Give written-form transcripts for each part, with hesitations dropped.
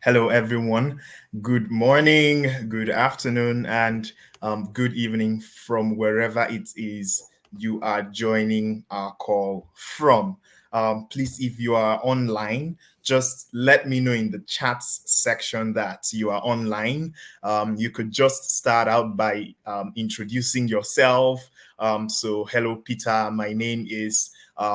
Hello, everyone. Good morning, good afternoon, and good evening from wherever it is you are joining our call from. Please, if you are online, just let me know in the chats section that you are online. You could just start out by introducing yourself. Hello, Peter. My name is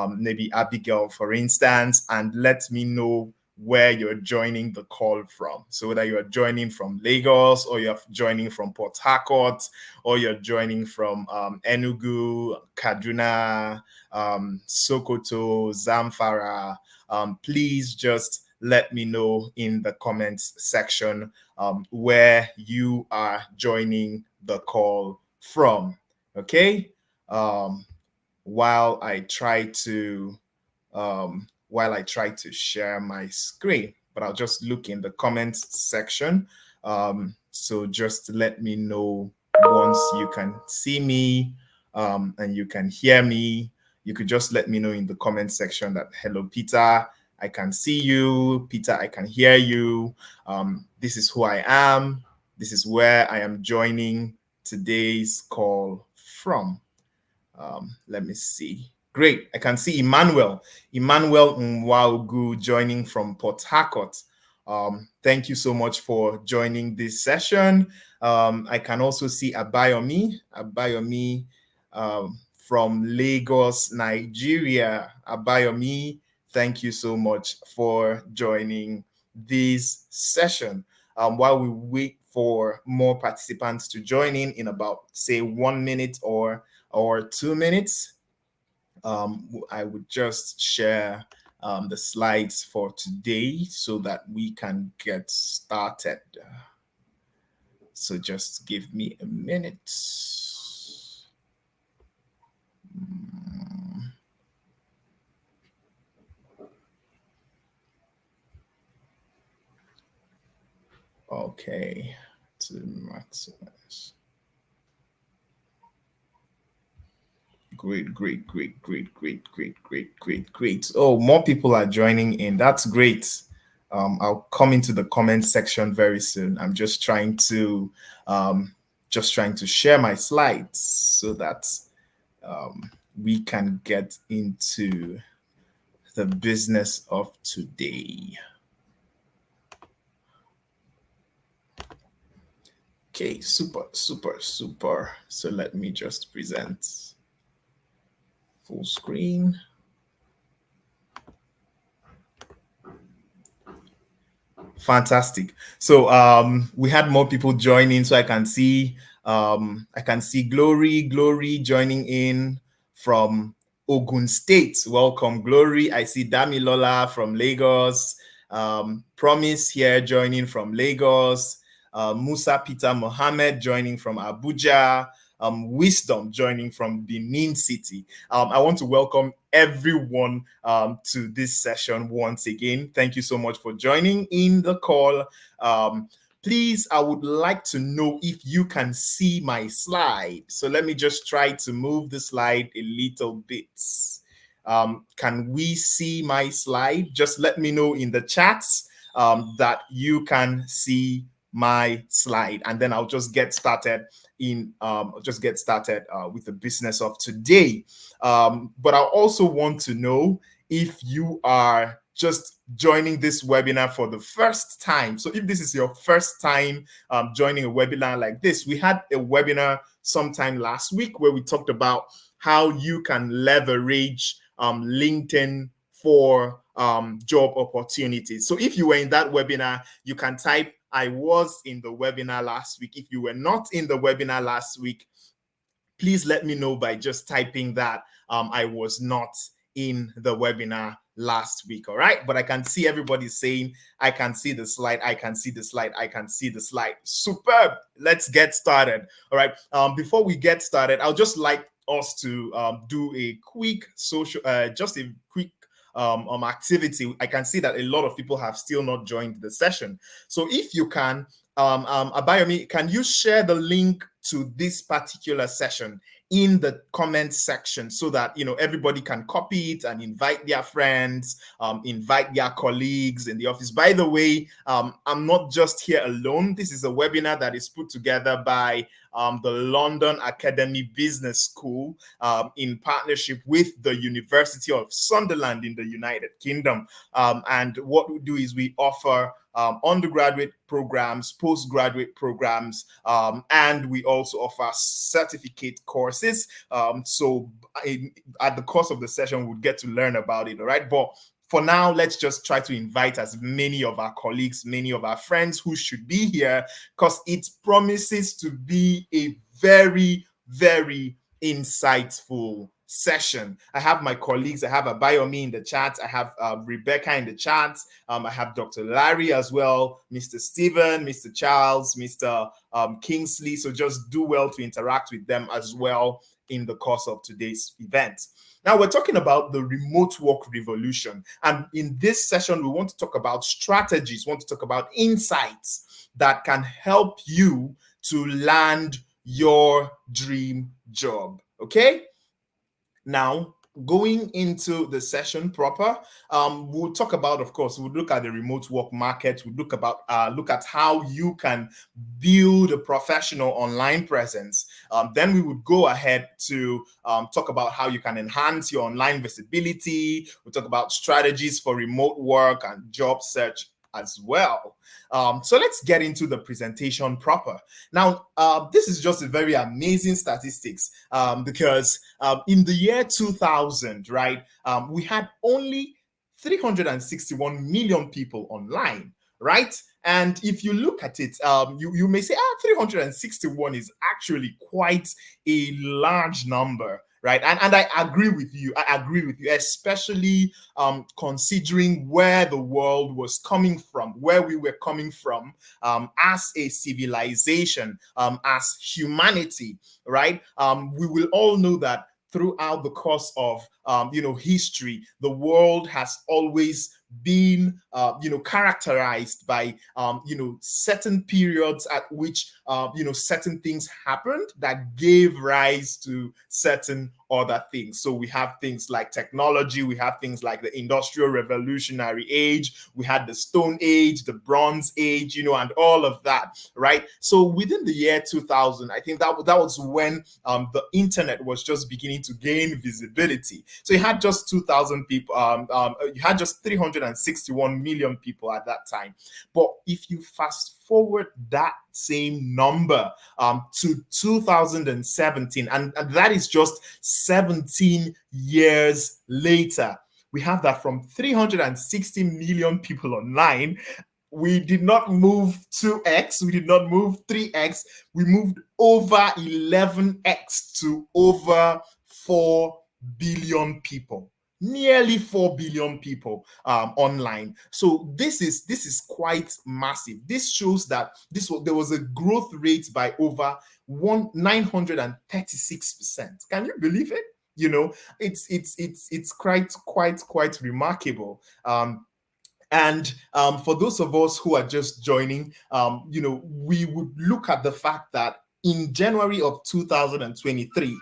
maybe Abigail, for instance, and let me know where you're joining the call from. So whether you're joining from Lagos or you're joining from Port Harcourt or you're joining from Enugu, Kaduna, Sokoto, Zamfara, please just let me know in the comments section where you are joining the call from. Okay. Um, while I try to share my screen, but I'll just look in the comments section. So just let me know once you can see me and you can hear me. You could just let me know in the comment section that, hello, Peter, I can see you. Peter, I can hear you. This is who I am. This is where I am joining today's call from. Let me see. Great. I can see Emmanuel Nwaugu joining from Port Harcourt. Thank you so much for joining this session. I can also see Abayomi from Lagos, Nigeria. Abayomi, thank you so much for joining this session. While we wait for more participants to join in about, say, 1 minute or 2 minutes, I would just share the slides for today so that we can get started. So just give me a minute. Okay, to maximize. Great. Oh, more people are joining in. That's great. I'll come into the comment section very soon. I'm just trying to share my slides so that we can get into the business of today. Okay, super. So let me just present full screen. Fantastic. So we had more people joining, so I can see Glory joining in from Ogun State. Welcome, Glory. I see Damilola from Lagos. Promise here joining from Lagos. Musa Peter Mohammed joining from Abuja. Wisdom joining from Benin City. I want to welcome everyone to this session once again. Thank you so much for joining in the call. Please, I would like to know if you can see my slide. So let me just try to move the slide a little bit. Can we see my slide? Just let me know in the chats that you can see my slide, and then I'll just get started with the business of today. But I also want to know if you are just joining this webinar for the first time. So if this is your first time joining a webinar like this, we had a webinar sometime last week where we talked about how you can leverage LinkedIn for job opportunities. So if you were in that webinar, you can type I was in the webinar last week. If you were not in the webinar last week, please let me know by just typing that I was not in the webinar last week. All right. But I can see everybody saying, I can see the slide. I can see the slide. I can see the slide. Superb. Let's get started. All right. Before we get started, I'll just like us to do a quick activity. I can see that a lot of people have still not joined the session. So if you can, Abayomi, can you share the link to this particular session in the comment section so that everybody can copy it and invite their friends, invite their colleagues in the office. By the way, I'm not just here alone. This is a webinar that is put together by the London Academy Business School in partnership with the University of Sunderland in the United Kingdom. And what we do is we offer undergraduate programs, postgraduate programs, and we also offer certificate courses. So at the course of the session, we'll get to learn about it, all right? But for now, let's just try to invite as many of our colleagues, many of our friends who should be here, because it promises to be a very, very insightful session. I have my colleagues. I have Abayomi in the chat. I have Rebecca in the chat. I have Dr. Larry as well, Mr. Stephen, Mr. Charles, Mr. Kingsley. So just do well to interact with them as well in the course of today's event. Now, we're talking about the remote work revolution. And in this session, we want to talk about strategies, we want to talk about insights that can help you to land your dream job. Okay? Now, going into the session proper, we'll talk about, of course, we'll look at the remote work market. We'll look at how you can build a professional online presence. Then we would go ahead to talk about how you can enhance your online visibility. We'll talk about strategies for remote work and job search as well. So let's get into the presentation proper. Now, this is just a very amazing statistics because in the year 2000, right, we had only 361 million people online, right? And if you look at it, you may say, 361 is actually quite a large number, right? And I agree with you. Especially considering where the world was coming from, where we were coming from as a civilization, as humanity, right? We will all know that throughout the course of history, the world has always been characterized by certain periods at which certain things happened that gave rise to certain other things. So we have things like technology, we have things like the Industrial Revolutionary Age, we had the Stone Age, the Bronze Age, and all of that, right? So within the year 2000, I think that was when the internet was just beginning to gain visibility. So you had just 2,000 people, you had just 361 million people at that time. But if you fast forward that same number to 2017, and that is just 17 years later, we have that from 360 million people online. We did not move 2x, we did not move 3x, we moved over 11x to over 4 billion people. Nearly 4 billion people online. So this is quite massive. This shows that there was a growth rate by over 936%. Can you believe it? It's quite remarkable. And for those of us who are just joining, we would look at the fact that in January of 2023,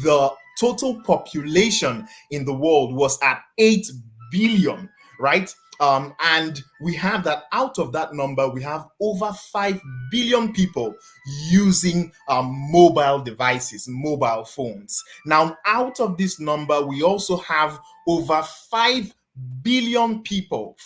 the total population in the world was at 8 billion, right? And we have that out of that number, we have over 5 billion people using mobile devices, mobile phones. Now, out of this number, we also have over 5 billion people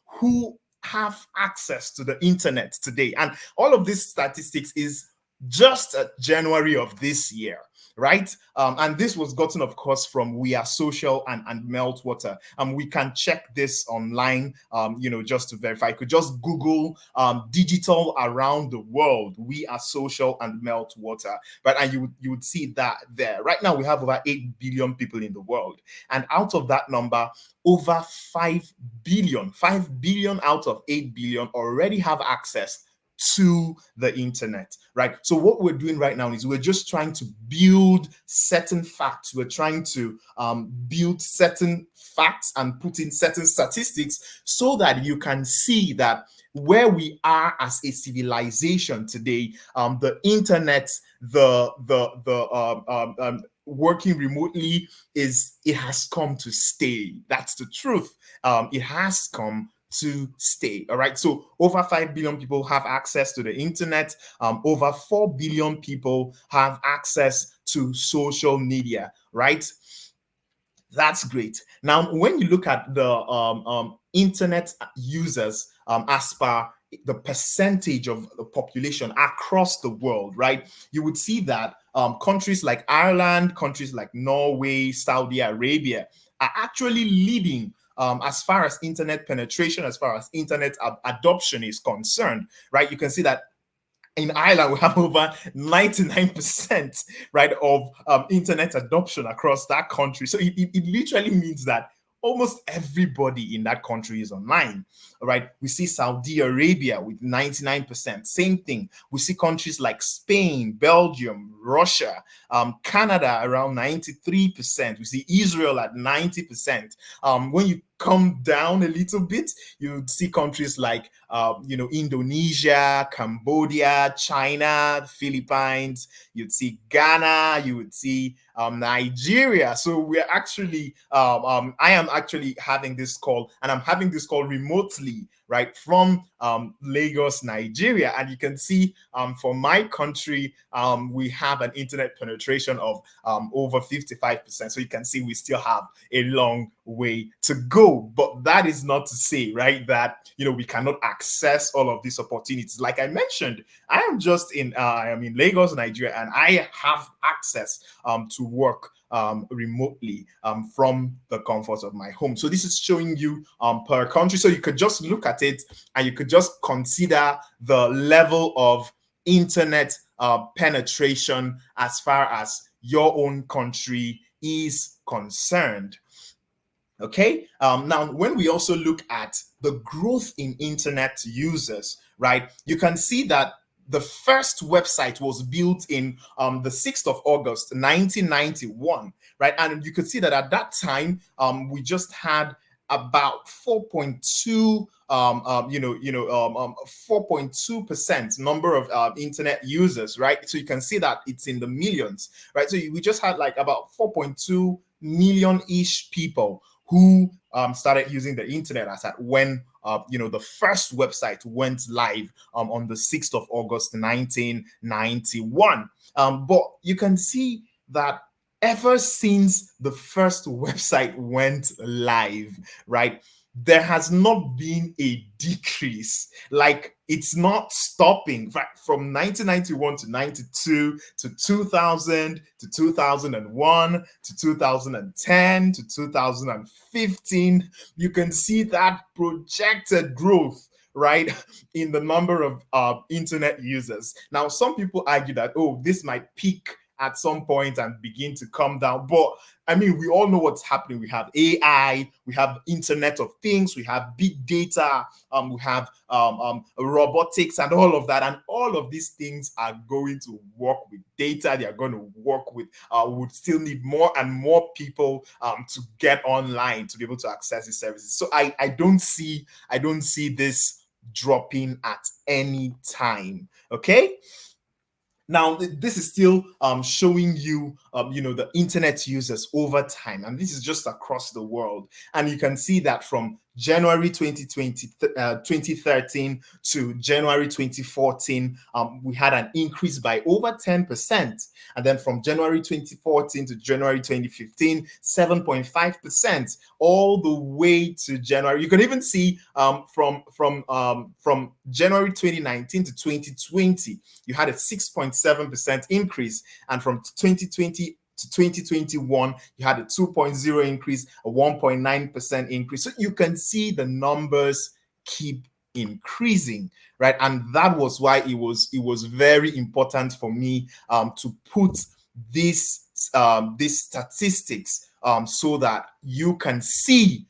who have access to the internet today. And all of these statistics is just January of this year, right? And this was gotten, of course, from We Are Social and Meltwater. We can check this online, just to verify. You could just Google digital around the world, We Are Social and Meltwater, right? And you would see that there. Right now, we have over 8 billion people in the world. And out of that number, over 5 billion out of 8 billion already have access to the internet, right? So what we're doing right now is we're just trying to build certain facts. We're trying to build certain facts and put in certain statistics so that you can see that where we are as a civilization today, the internet, working remotely, it has come to stay. That's the truth. It has come to stay. All right. So over 5 billion people have access to the internet. Over 4 billion people have access to social media, right? That's great. Now, when you look at the internet users as per the percentage of the population across the world, right, you would see that countries like Ireland, countries like Norway, Saudi Arabia are actually leading as far as internet penetration, as far as internet adoption is concerned, right? You can see that in Ireland, we have over 99%, right, of internet adoption across that country. So it literally means that almost everybody in that country is online, all right? We see Saudi Arabia with 99%. Same thing. We see countries like Spain, Belgium, Russia, Canada around 93%. We see Israel at 90%. When you come down a little bit, you see countries like Indonesia, Cambodia, China, Philippines. You'd see Ghana. You would see Nigeria. So we're actually I am actually having this call, and I'm having this call remotely, right, from Lagos, Nigeria. And you can see for my country, we have an internet penetration of over 55%. So you can see we still have a long way to go. But that is not to say, right, that we cannot access all of these opportunities. Like I mentioned, I am just I am in Lagos, Nigeria, and I have access to work remotely from the comfort of my home. So this is showing you per country. So you could just look at it and you could just consider the level of internet penetration as far as your own country is concerned. Okay. Now, when we also look at the growth in internet users, right, you can see that the first website was built in the 6th of August, 1991, right? And you could see that at that time, we just had about 4.2% number of internet users, right? So you can see that it's in the millions, right? So we just had like about 4.2 million-ish people who started using the internet as at when the first website went live on the 6th of August 1991. But you can see that ever since the first website went live, right, there has not been a decrease. Like, it's not stopping. From 1991 to 92 to 2000 to 2001 to 2010 to 2015, you can see that projected growth, right, in the number of internet users. Now, some people argue that, this might peak at some point and begin to come down. But I mean, we all know what's happening. We have AI, we have Internet of Things, we have big data, we have robotics and all of that. And all of these things are going to work with data. They are going to work with, would still need more and more people to get online to be able to access these services. So I don't see this dropping at any time. Okay. Now, this is still showing you, the internet users over time, and this is just across the world. And you can see that from January 2013 to January 2014, we had an increase by over 10%. And then from January 2014 to January 2015, 7.5%, all the way to January. You can even see from January 2019 to 2020, you had a 6.7% increase. And from 2020 to 2021, you had a 2.0 increase, a 1.9% increase. So you can see the numbers keep increasing, right? And that was why it was very important for me to put these statistics so that you can see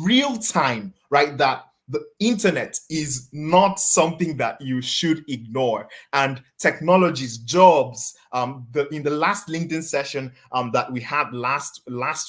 real time, right, that the internet is not something that you should ignore. And technologies, jobs, in the last LinkedIn session that we had last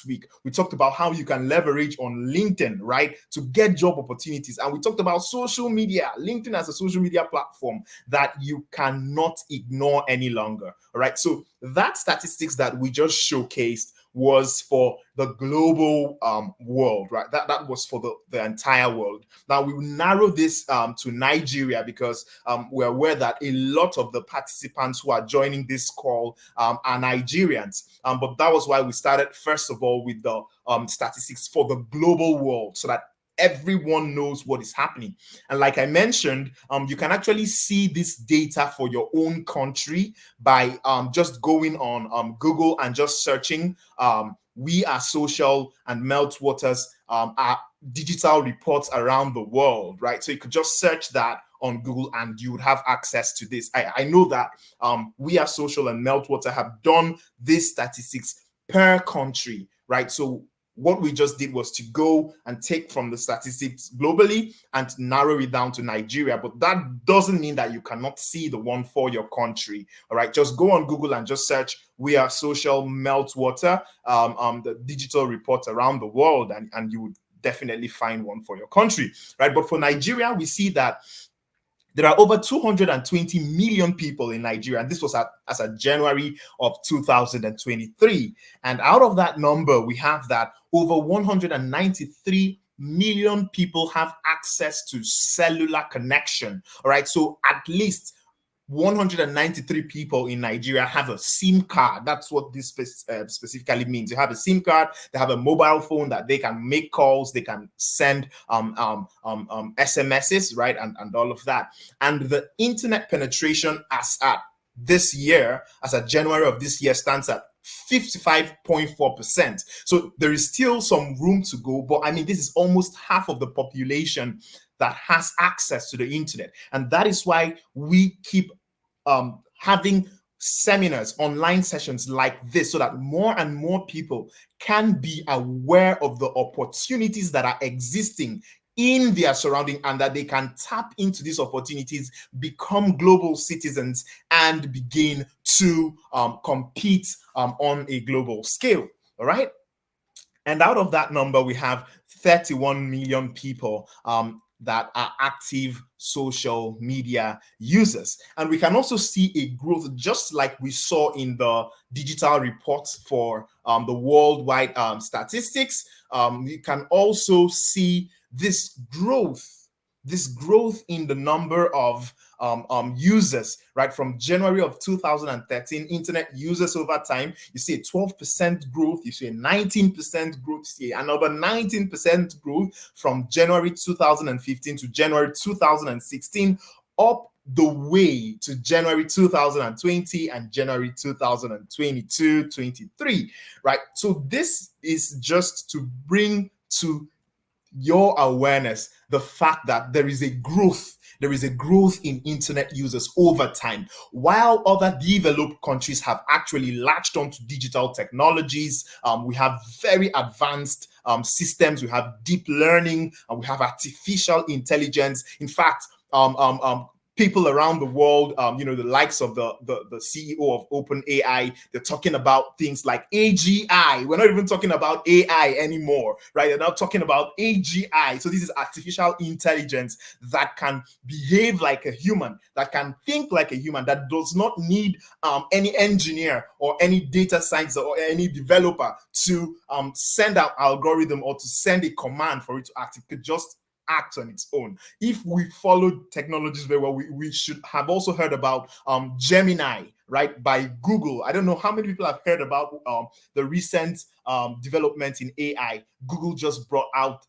week, we talked about how you can leverage on LinkedIn, right, to get job opportunities. And we talked about social media, LinkedIn as a social media platform that you cannot ignore any longer. All right. So that statistics that we just showcased was for the global world, right? That was for the entire world. Now we will narrow this to Nigeria because we're aware that a lot of the participants who are joining this call are Nigerians. But that was why we started first of all with the statistics for the global world, so that everyone knows what is happening. And like I mentioned, you can actually see this data for your own country by just going on Google and just searching We Are Social and Meltwater's are digital reports around the world, right? So you could just search that on Google and you would have access to this. I know that We Are Social and Meltwater have done these statistics per country, right? So what we just did was to go and take from the statistics globally and narrow it down to Nigeria. But that doesn't mean that you cannot see the one for your country. All right, just go on Google and just search We Are Social Meltwater, the digital report around the world, and you would definitely find one for your country, right? But for Nigeria, we see that there are over 220 million people in Nigeria, and this was as of January of 2023. And out of that number, we have that over 193 million people have access to cellular connection. All right, so at least 193 people in Nigeria have a SIM card. That's what this specifically means. They have a SIM card, they have a mobile phone that they can make calls, they can send SMSs, right? And all of that. And the internet penetration as at this year, as at January of this year, stands at 55.4%. So there is still some room to go, but I mean, this is almost half of the population that has access to the internet. And that is why we keep having seminars, online sessions like this, so that more and more people can be aware of the opportunities that are existing in their surrounding, and that they can tap into these opportunities, become global citizens, and begin to compete on a global scale. All right. And out of that number, we have 31 million people that are active social media users. And we can also see a growth, just like we saw in the digital reports for the worldwide statistics. You can also see this growth in the number of users, right? From January of 2013, internet users over time, you see a 12% growth, you see a 19% growth, you see another 19% growth from January 2015 to January 2016, up the way to January 2020 and January 2022-23, right? So this is just to bring to your awareness the fact that there is a growth in internet users over time. While other developed countries have actually latched onto digital technologies, we have very advanced systems, we have deep learning, and we have artificial intelligence. In fact, people around the world, the likes of the CEO of OpenAI, they're talking about things like AGI. We're not even talking about AI anymore, right? They're now talking about AGI. So this is artificial intelligence that can behave like a human, that can think like a human, that does not need any engineer or any data science or any developer to send out algorithm or to send a command for it to act. It could just act on its own. If we follow technologies very well, we should have also heard about Gemini, right, by Google. I don't know how many people have heard about the recent development in AI. Google just brought out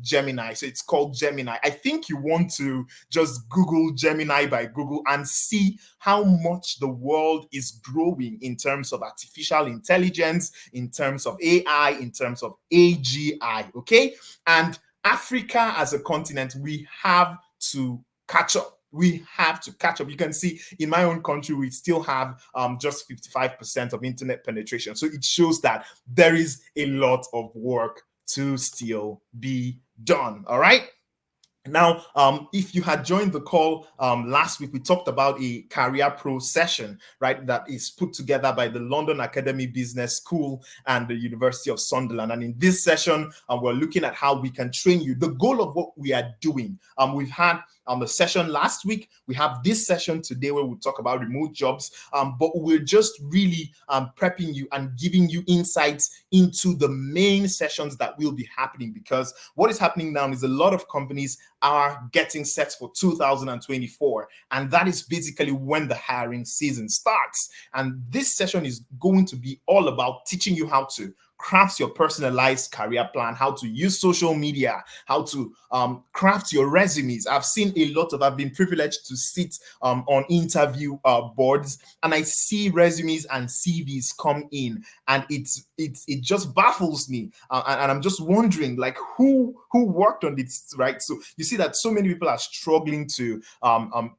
Gemini, so it's called Gemini. I think you want to just Google Gemini by Google and see how much the world is growing in terms of artificial intelligence, in terms of AI, in terms of AGI, okay? And Africa as a continent, we have to catch up. We have to catch up. You can see in my own country, we still have just 55% of internet penetration. So it shows that there is a lot of work to still be done. All right. Now, if you had joined the call last week, we talked about a career pro session, right, that is put together by the London Academy Business School and the University of Sunderland. And in this session, we're looking at how we can train you. The goal of what we are doing, we've had a session last week. We have this session today where we talk about remote jobs, but we're just really prepping you and giving you insights into the main sessions that will be happening, because what is happening now is a lot of companies are getting set for 2024, and that is basically when the hiring season starts. And this session is going to be all about teaching you how to craft your personalized career plan, how to use social media, how to craft your resumes. I've been privileged to sit on interview boards, and I see resumes and CVs come in, and it just baffles me, and I'm just wondering, like, who worked on this, right? So you see that so many people are struggling to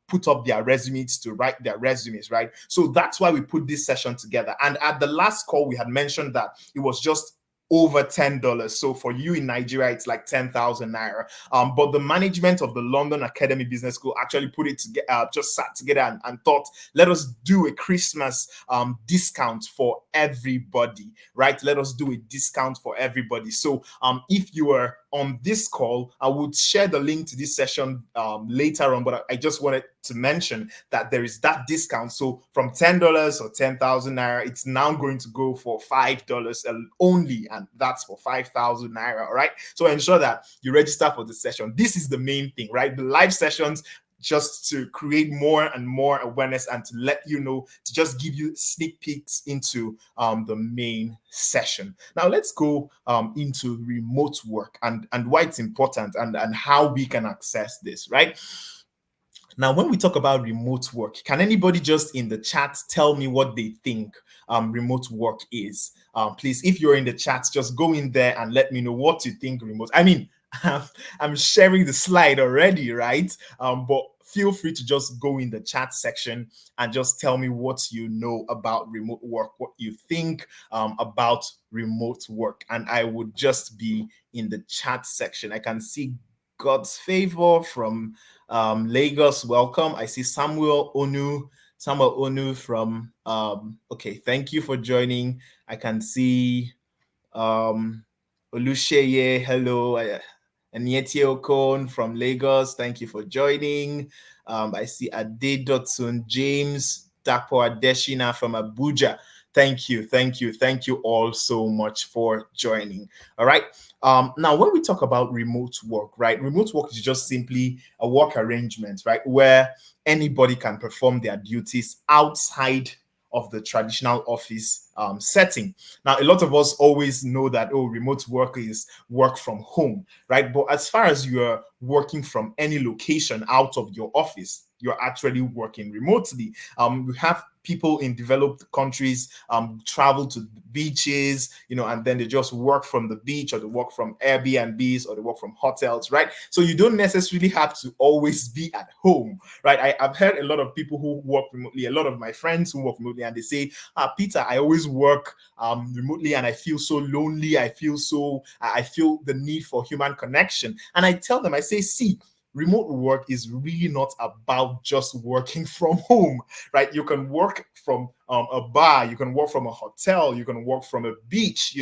put up their resumes, to write their resumes, right? So that's why we put this session together. And at the last call, we had mentioned that it was just over $10. So for you in Nigeria, it's like 10,000 naira. But the management of the London Academy Business School actually put it together, just sat together and thought, let us do a Christmas discount for everybody, right? Let us do a discount for everybody. So if you are on this call, I would share the link to this session later on, but I just wanted to mention that there is that discount. So from $10 or 10,000 naira, it's now going to go for $5 only, and that's for 5,000 naira. All right. So ensure that you register for the session. This is the main thing, right? The live sessions, just to create more and more awareness and to let you know, to just give you sneak peeks into the main session. Now let's go into remote work and why it's important and how we can access this, right? Now, when we talk about remote work, can anybody just in the chat tell me what they think remote work is? Please, if you're in the chat, just go in there and let me know what you think remote. I mean, I'm sharing the slide already, right? But feel free to just go in the chat section and just tell me what you know about remote work, what you think about remote work. And I would just be in the chat section. I can see God's favor from Lagos. Welcome. I see Samuel Onu from okay, thank you for joining. I can see Olusheye, hello. Anieti Okon from Lagos, thank you for joining. I see Adedotun James, Dapo Adeshina from Abuja. Thank you all so much for joining. All right. Now, when we talk about remote work, right? Remote work is just simply a work arrangement, right? Where anybody can perform their duties outside of the traditional office setting. Now, a lot of us always know that, oh, remote work is work from home, right? But as far as you're working from any location out of your office, you're actually working remotely. We have people in developed countries travel to beaches, and then they just work from the beach, or they work from Airbnbs, or they work from hotels, right? So you don't necessarily have to always be at home, right? I've heard a lot of people who work remotely, a lot of my friends who work remotely, and they say, Peter, I always work remotely and I feel so lonely. I feel the need for human connection. And I tell them, I say, see, remote work is really not about just working from home, right? You can work from a bar, you can work from a hotel, you can work from a beach,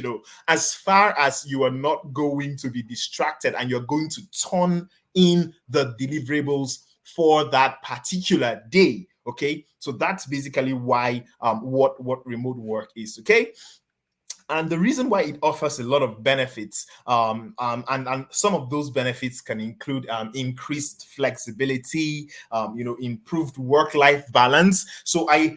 as far as you are not going to be distracted and you're going to turn in the deliverables for that particular day. Okay, so that's basically why what remote work is. Okay. And the reason why it offers a lot of benefits, and some of those benefits can include increased flexibility, improved work-life balance. So I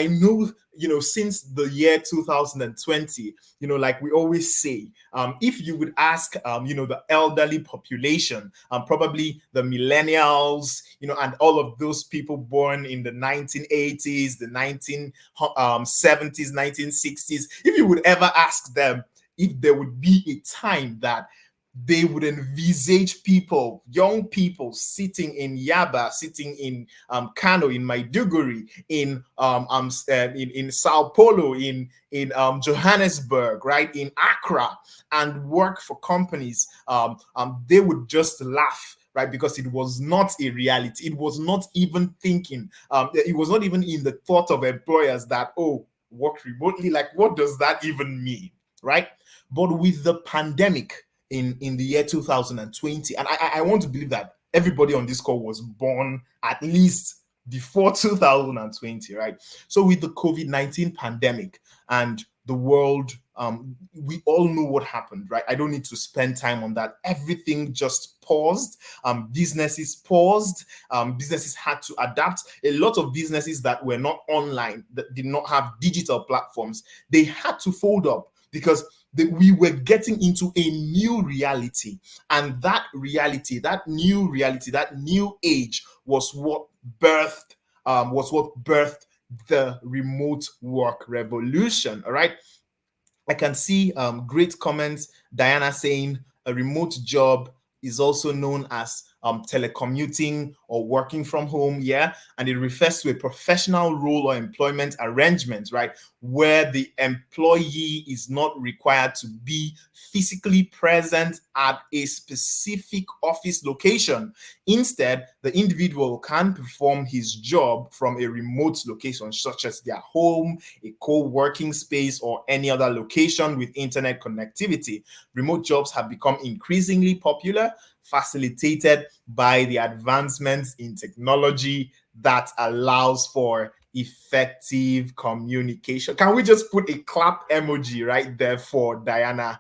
know, since the year 2020, like we always say, if you would ask, the elderly population, probably the millennials, and all of those people born in the 1980s, the 1970s, 1960s, if you would ever ask them if there would be a time that they would envisage young people sitting in Yaba, sitting in Kano, in Maiduguri, in Sao Paulo, in Johannesburg, right, in Accra, and work for companies, they would just laugh, right? Because it was not a reality. It was not even thinking. It was not even in the thought of employers that, oh, work remotely. Like, what does that even mean, right? But with the pandemic in the year 2020, and I want to believe that everybody on this call was born at least before 2020, right? So with the COVID-19 pandemic and the world, we all know what happened, right? I don't need to spend time on that. Everything just paused. Businesses paused. Businesses had to adapt. A lot of businesses that were not online, that did not have digital platforms, they had to fold up because we were getting into a new reality. And that reality, that new reality, that new age was what birthed the remote work revolution. All right. I can see great comments. Diana saying a remote job is also known as telecommuting or working from home. Yeah. And it refers to a professional role or employment arrangement, right? Where the employee is not required to be physically present at a specific office location. Instead, the individual can perform his job from a remote location, such as their home, a co-working space, or any other location with internet connectivity. Remote jobs have become increasingly popular, facilitated by the advancements in technology that allows for effective communication. Can we just put a clap emoji right there for Diana?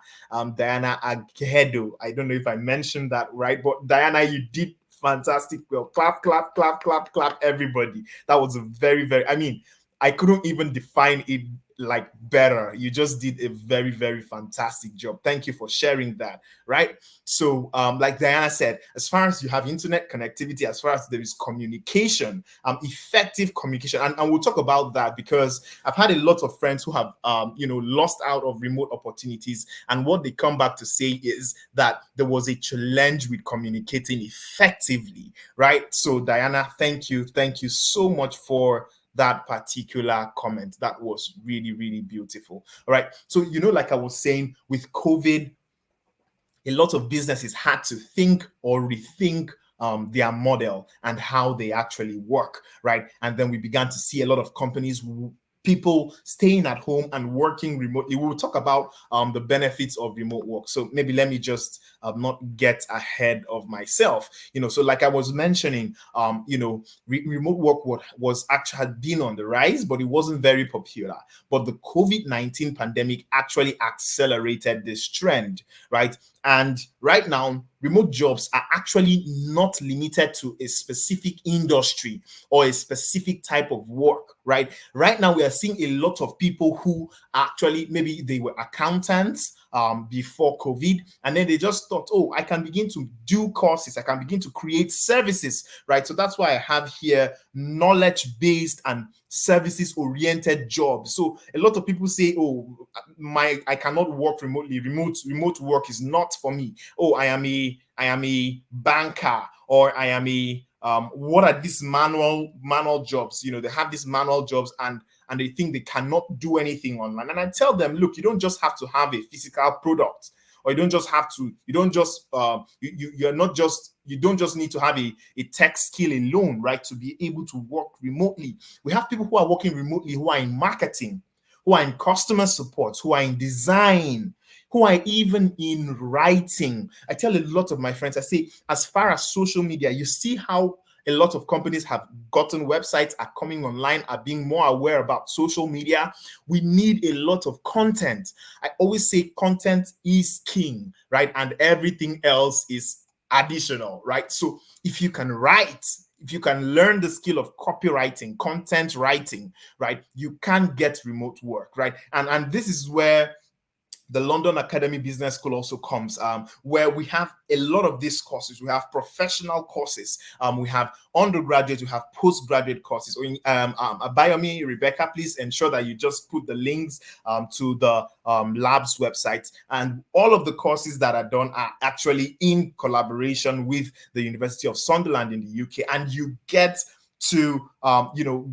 Diana Agedo. I don't know if I mentioned that right, but Diana, you did fantastic. Well, clap, clap, clap, clap, clap, everybody. That was a very, very, I mean, I couldn't even define it like better. You just did a very, very fantastic job. Thank you for sharing that, right? So, like Diana said, as far as you have internet connectivity, as far as there is communication, effective communication, and we'll talk about that because I've had a lot of friends who have, lost out of remote opportunities, and what they come back to say is that there was a challenge with communicating effectively, right? So, Diana, thank you so much for that particular comment. That was really, really beautiful. All right. So, like I was saying, with COVID, a lot of businesses had to think or rethink their model and how they actually work, right? And then we began to see a lot of companies, people staying at home and working remotely. We'll talk about the benefits of remote work. So maybe let me just not get ahead of myself. So like I was mentioning, remote work was actually had been on the rise, but it wasn't very popular. But the COVID-19 pandemic actually accelerated this trend, right? And right now, remote jobs are actually not limited to a specific industry or a specific type of work, right? Right now, we are seeing a lot of people who actually, maybe they were accountants before COVID, and then they just thought, oh, I can begin to do courses, I can begin to create services, right? So that's why I have here knowledge-based and services-oriented jobs. So a lot of people say, oh, I cannot work remotely. Remote work is not for me. Oh, I am a banker, or I am a what are these manual jobs? They have these manual jobs, and they think they cannot do anything online. And I tell them, look, you don't just have to have a physical product, or you don't just have to, you don't just you're not just, you don't just need to have a tech skill alone, right, to be able to work remotely. We have people who are working remotely who are in marketing, who are in customer support, who are in design, who are even in writing. I tell a lot of my friends, I say, as far as social media, you see how a lot of companies have gotten websites, are coming online, are being more aware about social media. We need a lot of content. I always say content is king, right? And everything else is additional, right? So if you can write, if you can learn the skill of copywriting, content writing, right, you can get remote work, right? And this is where the London Academy Business School also comes, where we have a lot of these courses. We have professional courses, we have undergraduate, we have postgraduate courses. Abayomi, Rebecca, please ensure that you just put the links to the lab's website. And all of the courses that are done are actually in collaboration with the University of Sunderland in the UK, and you get to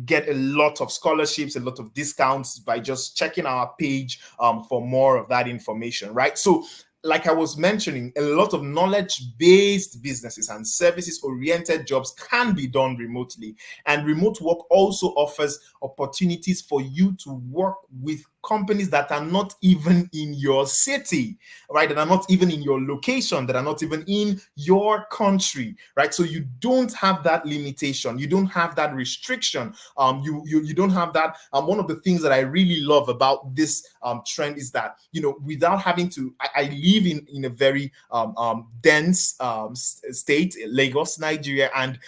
get a lot of scholarships, a lot of discounts by just checking our page for more of that information, right? So like I was mentioning, a lot of knowledge-based businesses and services-oriented jobs can be done remotely. And remote work also offers opportunities for you to work with companies that are not even in your city, right? That are not even in your location, that are not even in your country, right? So you don't have that limitation. You don't have that restriction. You don't have that. One of the things that I really love about this trend is that, without having to, I live in a very dense state, Lagos, Nigeria, and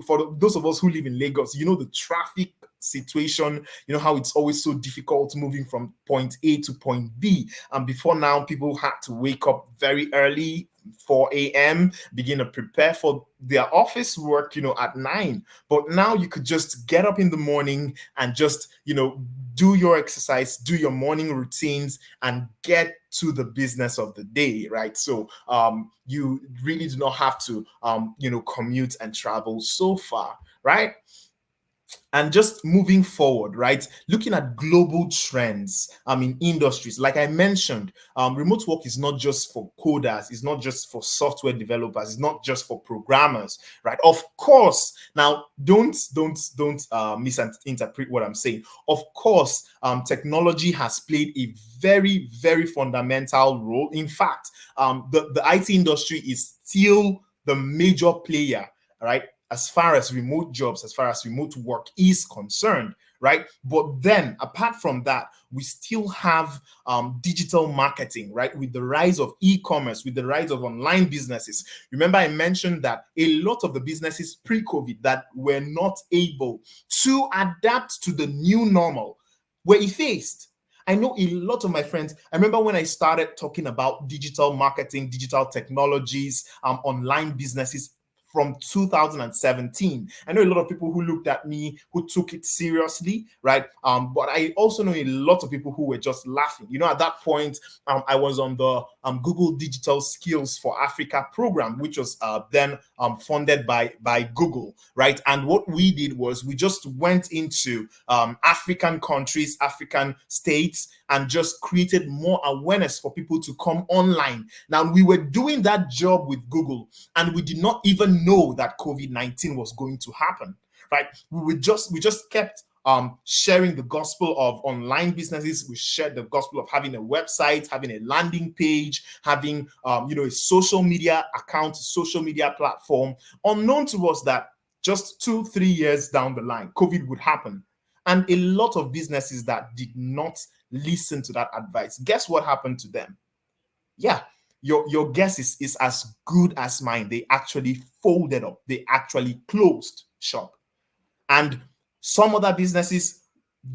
for those of us who live in Lagos, the traffic situation, how it's always so difficult moving from point A to point B. And before now, people had to wake up very early, 4 a.m., begin to prepare for their office work, at 9. But now you could just get up in the morning and just, do your exercise, do your morning routines, and get to the business of the day, right? So you really do not have to, commute and travel so far, right? And just moving forward, right? Looking at global trends, in industries, like I mentioned, remote work is not just for coders, it's not just for software developers, it's not just for programmers, right? Of course, now don't misinterpret what I'm saying. Of course, technology has played a very, very fundamental role. In fact, the IT industry is still the major player, right? As far as remote jobs, as far as remote work is concerned, right? But then, apart from that, we still have digital marketing, right? With the rise of e-commerce, with the rise of online businesses. Remember, I mentioned that a lot of the businesses pre-COVID that were not able to adapt to the new normal were effaced. I know a lot of my friends. I remember when I started talking about digital marketing, digital technologies, online businesses from 2017. I know a lot of people who looked at me, who took it seriously, right? But I also know a lot of people who were just laughing. At that point, I was on the Google Digital Skills for Africa program, which was then funded by Google, right? And what we did was we just went into African countries, African states, and just created more awareness for people to come online. Now, we were doing that job with Google, and we did not even know that COVID-19 was going to happen, right? We just kept sharing the gospel of online businesses. We shared the gospel of having a website, having a landing page, having a social media account, social media platform, unknown to us that just 2-3 years down the line, COVID would happen. And a lot of businesses that did not listen to that advice, guess what happened to them? Yeah, your guess is as good as mine. They actually folded up, they actually closed shop. And some other businesses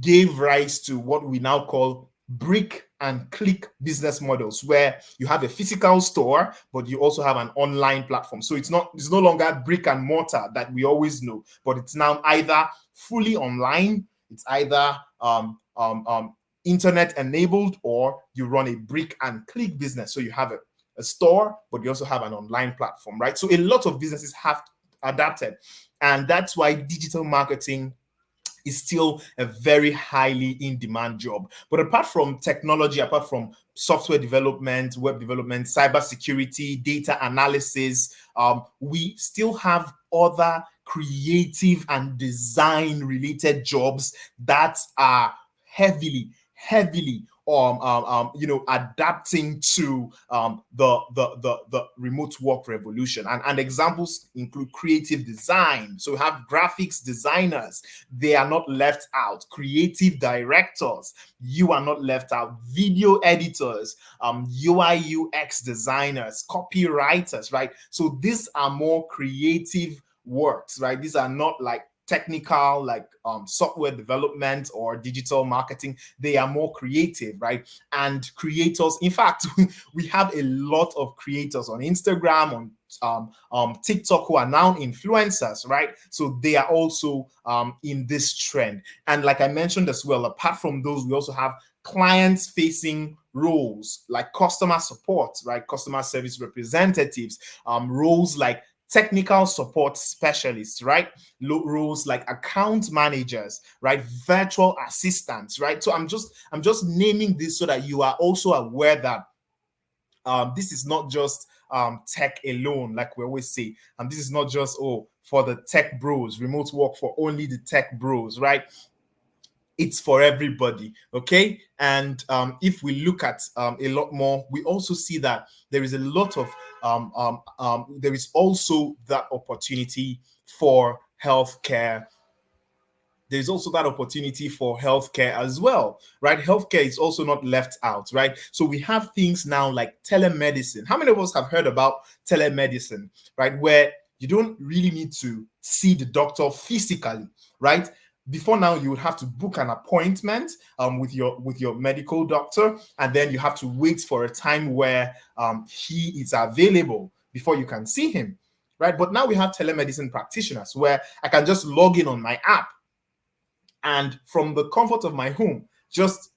gave rise to what we now call brick and click business models, where you have a physical store, but you also have an online platform. So it's no longer brick and mortar that we always know, but it's now either fully online, it's either internet enabled, or you run a brick and click business. So you have a store, but you also have an online platform, right? So a lot of businesses have adapted. And that's why digital marketing is still a very highly in-demand job. But apart from technology, apart from software development, web development, cybersecurity, data analysis, we still have other creative and design-related jobs that are heavily adapting to the remote work revolution. And examples include creative design. So we have graphics designers, they are not left out. Creative directors, you are not left out. Video editors, UI UX designers, copywriters, right? So these are more creative works, right? These are not like technical, like software development or digital marketing. They are more creative, right? And creators, in fact, we have a lot of creators on Instagram, on TikTok, who are now influencers, right? So they are also in this trend. And like I mentioned as well, apart from those, we also have clients facing roles like customer support, right? Customer service representatives, roles like technical support specialists, right? Roles like account managers, right? Virtual assistants, right? So I'm just naming this so that you are also aware that This is not just tech alone, like we always say. This is not just, oh, for the tech bros, remote work for only the tech bros, right? It's for everybody. Okay. And if we look at a lot more, we also see that there is a lot of there is also that opportunity for healthcare. There's also that opportunity for healthcare as well, right? Healthcare is also not left out, right? So we have things now like telemedicine. How many of us have heard about telemedicine, right? Where you don't really need to see the doctor physically, right? Before now, you would have to book an appointment with your medical doctor, and then you have to wait for a time where he is available before you can see him, right? But now we have telemedicine practitioners where I can just log in on my app and from the comfort of my home, just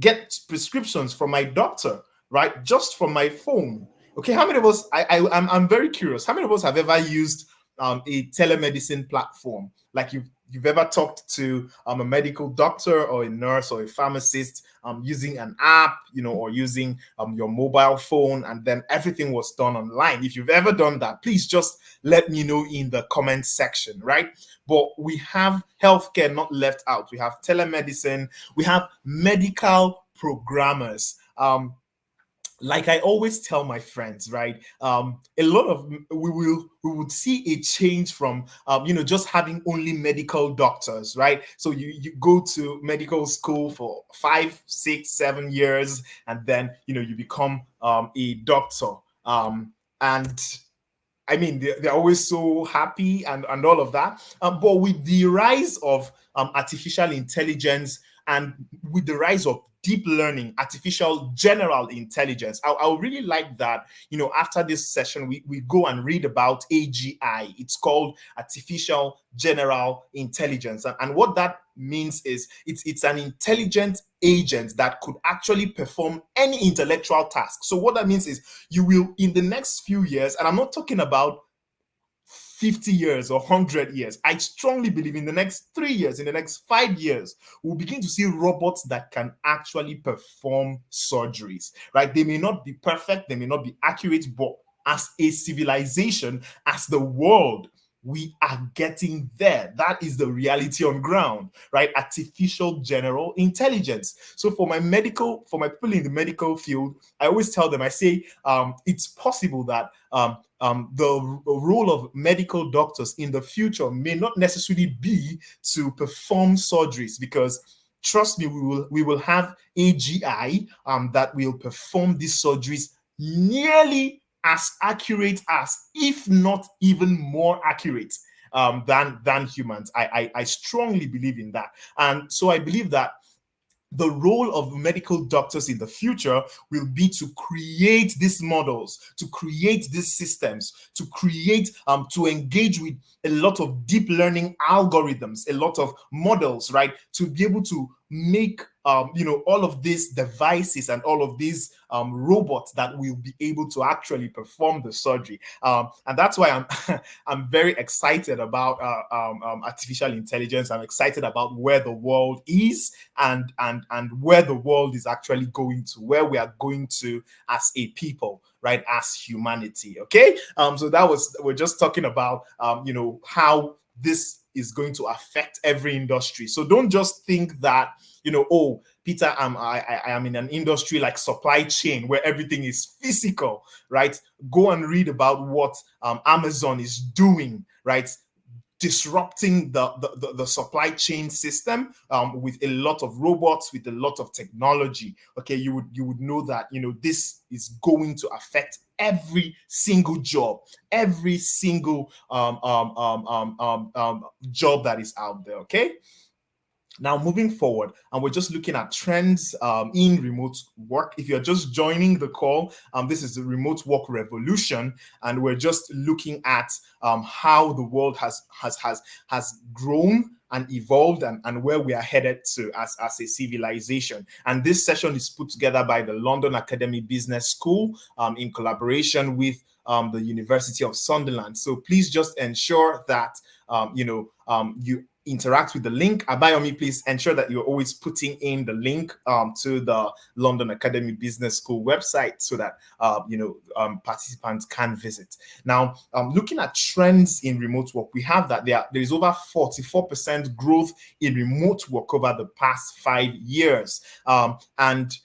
get prescriptions from my doctor, right? Just from my phone. Okay, how many of us? I'm very curious. How many of us have ever used a telemedicine platform? Like you've ever talked to a medical doctor or a nurse or a pharmacist using an app, or using your mobile phone, and then everything was done online. If you've ever done that, please just let me know in the comment section, right? But we have healthcare not left out. We have telemedicine. We have medical programmers. Like I always tell my friends, right? A lot of we would see a change from just having only medical doctors, right? So you go to medical school for 5, 6, 7 years, and then you become a doctor. And I mean, they're always so happy and all of that. But with the rise of artificial intelligence and with the rise of deep learning, artificial general intelligence, I really like that. After this session, we go and read about AGI. It's called artificial general intelligence. And what that means is it's an intelligent agent that could actually perform any intellectual task. So what that means is you will, in the next few years, and I'm not talking about 50 years or 100 years. I strongly believe in the next 3 years, in the next 5 years, we'll begin to see robots that can actually perform surgeries, right? They may not be perfect, they may not be accurate, but as a civilization, as the world, we are getting there. That is the reality on ground, right? Artificial general intelligence. So for my people in the medical field, I always tell them, I say, it's possible that the role of medical doctors in the future may not necessarily be to perform surgeries, because trust me, we will have AGI that will perform these surgeries nearly as accurate as, if not even more accurate than humans. I strongly believe in that. And so I believe that the role of medical doctors in the future will be to create these models, to create these systems, to engage with a lot of deep learning algorithms, a lot of models, right? To be able to make all of these devices and all of these robots that will be able to actually perform the surgery. And that's why I'm very excited about artificial intelligence. I'm excited about where the world is and where the world is actually going to, where we are going to as a people, right, as humanity. Okay. So we're just talking about how this is going to affect every industry. So don't just think that, oh, Peter, I am in an industry like supply chain where everything is physical, right? Go and read about what Amazon is doing, right? Disrupting the supply chain system with a lot of robots, with a lot of technology. Okay, you would know that this is going to affect every single job, every single job that is out there. Okay. Now, moving forward, and we're just looking at trends in remote work. If you're just joining the call, this is the remote work revolution, and we're just looking at how the world has grown and evolved, and where we are headed to as a civilization. And this session is put together by the London Academy Business School in collaboration with the University of Sunderland. So please just ensure that you interact with the link. Abayomi, please ensure that you're always putting in the link to the London Academy Business School website so that participants can visit. Now, looking at trends in remote work, we have that there is over 44% growth in remote work over the past 5 years, and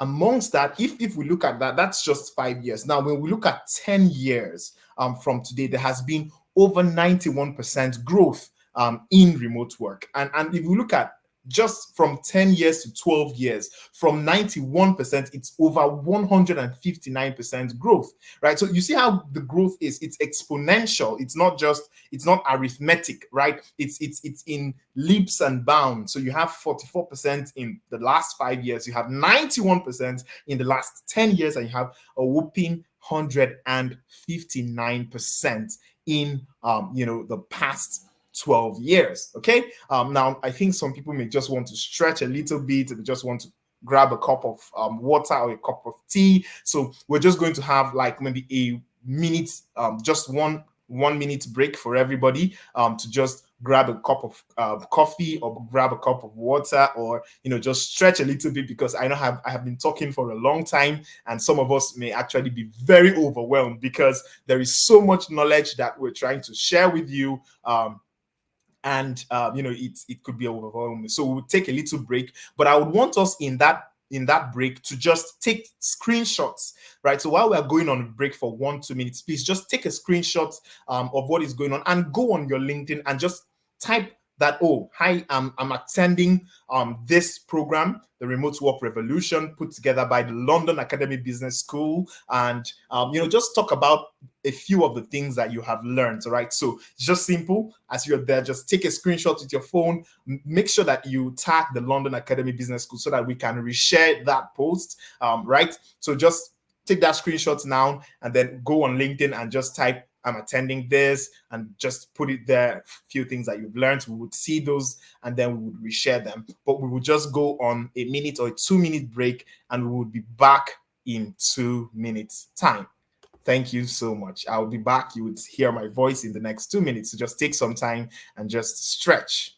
amongst that, if we look at that, that's just 5 years. Now, when we look at 10 years from today, there has been over 91% growth in remote work. And if we look at just from 10 years to 12 years, from 91%, it's over 159% growth, right? So you see how the growth is, it's exponential. It's not arithmetic, right? It's in leaps and bounds. So you have 44% in the last 5 years, you have 91% in the last 10 years, and you have a whooping 159% in the past 12 years. Okay. Now, I think some people may just want to stretch a little bit. They just want to grab a cup of water or a cup of tea. So we're just going to have like maybe a minute, just one minute break for everybody to just grab a cup of coffee or grab a cup of water, or just stretch a little bit, because I have been talking for a long time, and some of us may actually be very overwhelmed because there is so much knowledge that we're trying to share with you. And it could be overwhelming. So we'll take a little break, but I would want us in that break to just take screenshots, right? So while we are going on break for 1-2 minutes, please just take a screenshot of what is going on and go on your LinkedIn and just type that, oh, hi, I'm attending this program, the Remote Work Revolution, put together by the London Academy Business School, and just talk about a few of the things that you have learned. All right, so it's just simple. As you're there, just take a screenshot with your phone. Make sure that you tag the London Academy Business School so that we can reshare that post. Right, so just take that screenshot now and then go on LinkedIn and just type, I'm attending this, and just put it there, a few things that you've learned. We would see those and then we would reshare them. But we would just go on a minute or a 2-minute break, and we would be back in 2 minutes time. Thank you so much. I'll be back. You would hear my voice in the next 2 minutes. So just take some time and just stretch.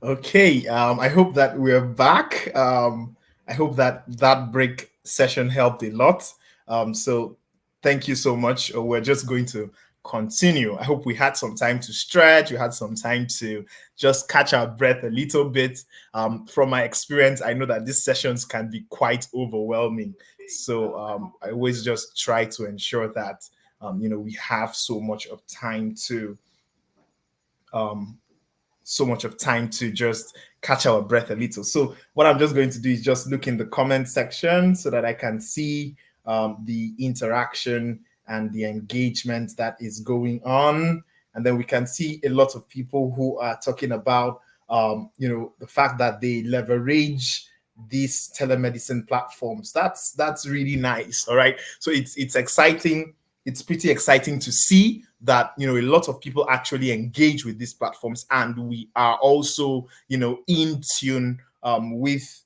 Okay, I hope that we're back. I hope that that break session helped a lot. So thank you so much. We're just going to continue. I hope we had some time to stretch. We had some time to just catch our breath a little bit. From my experience, I know that these sessions can be quite overwhelming. So I always just try to ensure that we have um, so much of time to just catch our breath a little. So what I'm just going to do is just look in the comment section so that I can see the interaction and the engagement that is going on. And then we can see a lot of people who are talking about, the fact that they leverage these telemedicine platforms. That's really nice. All right. So it's exciting. It's pretty exciting to see that a lot of people actually engage with these platforms, and we are also in tune with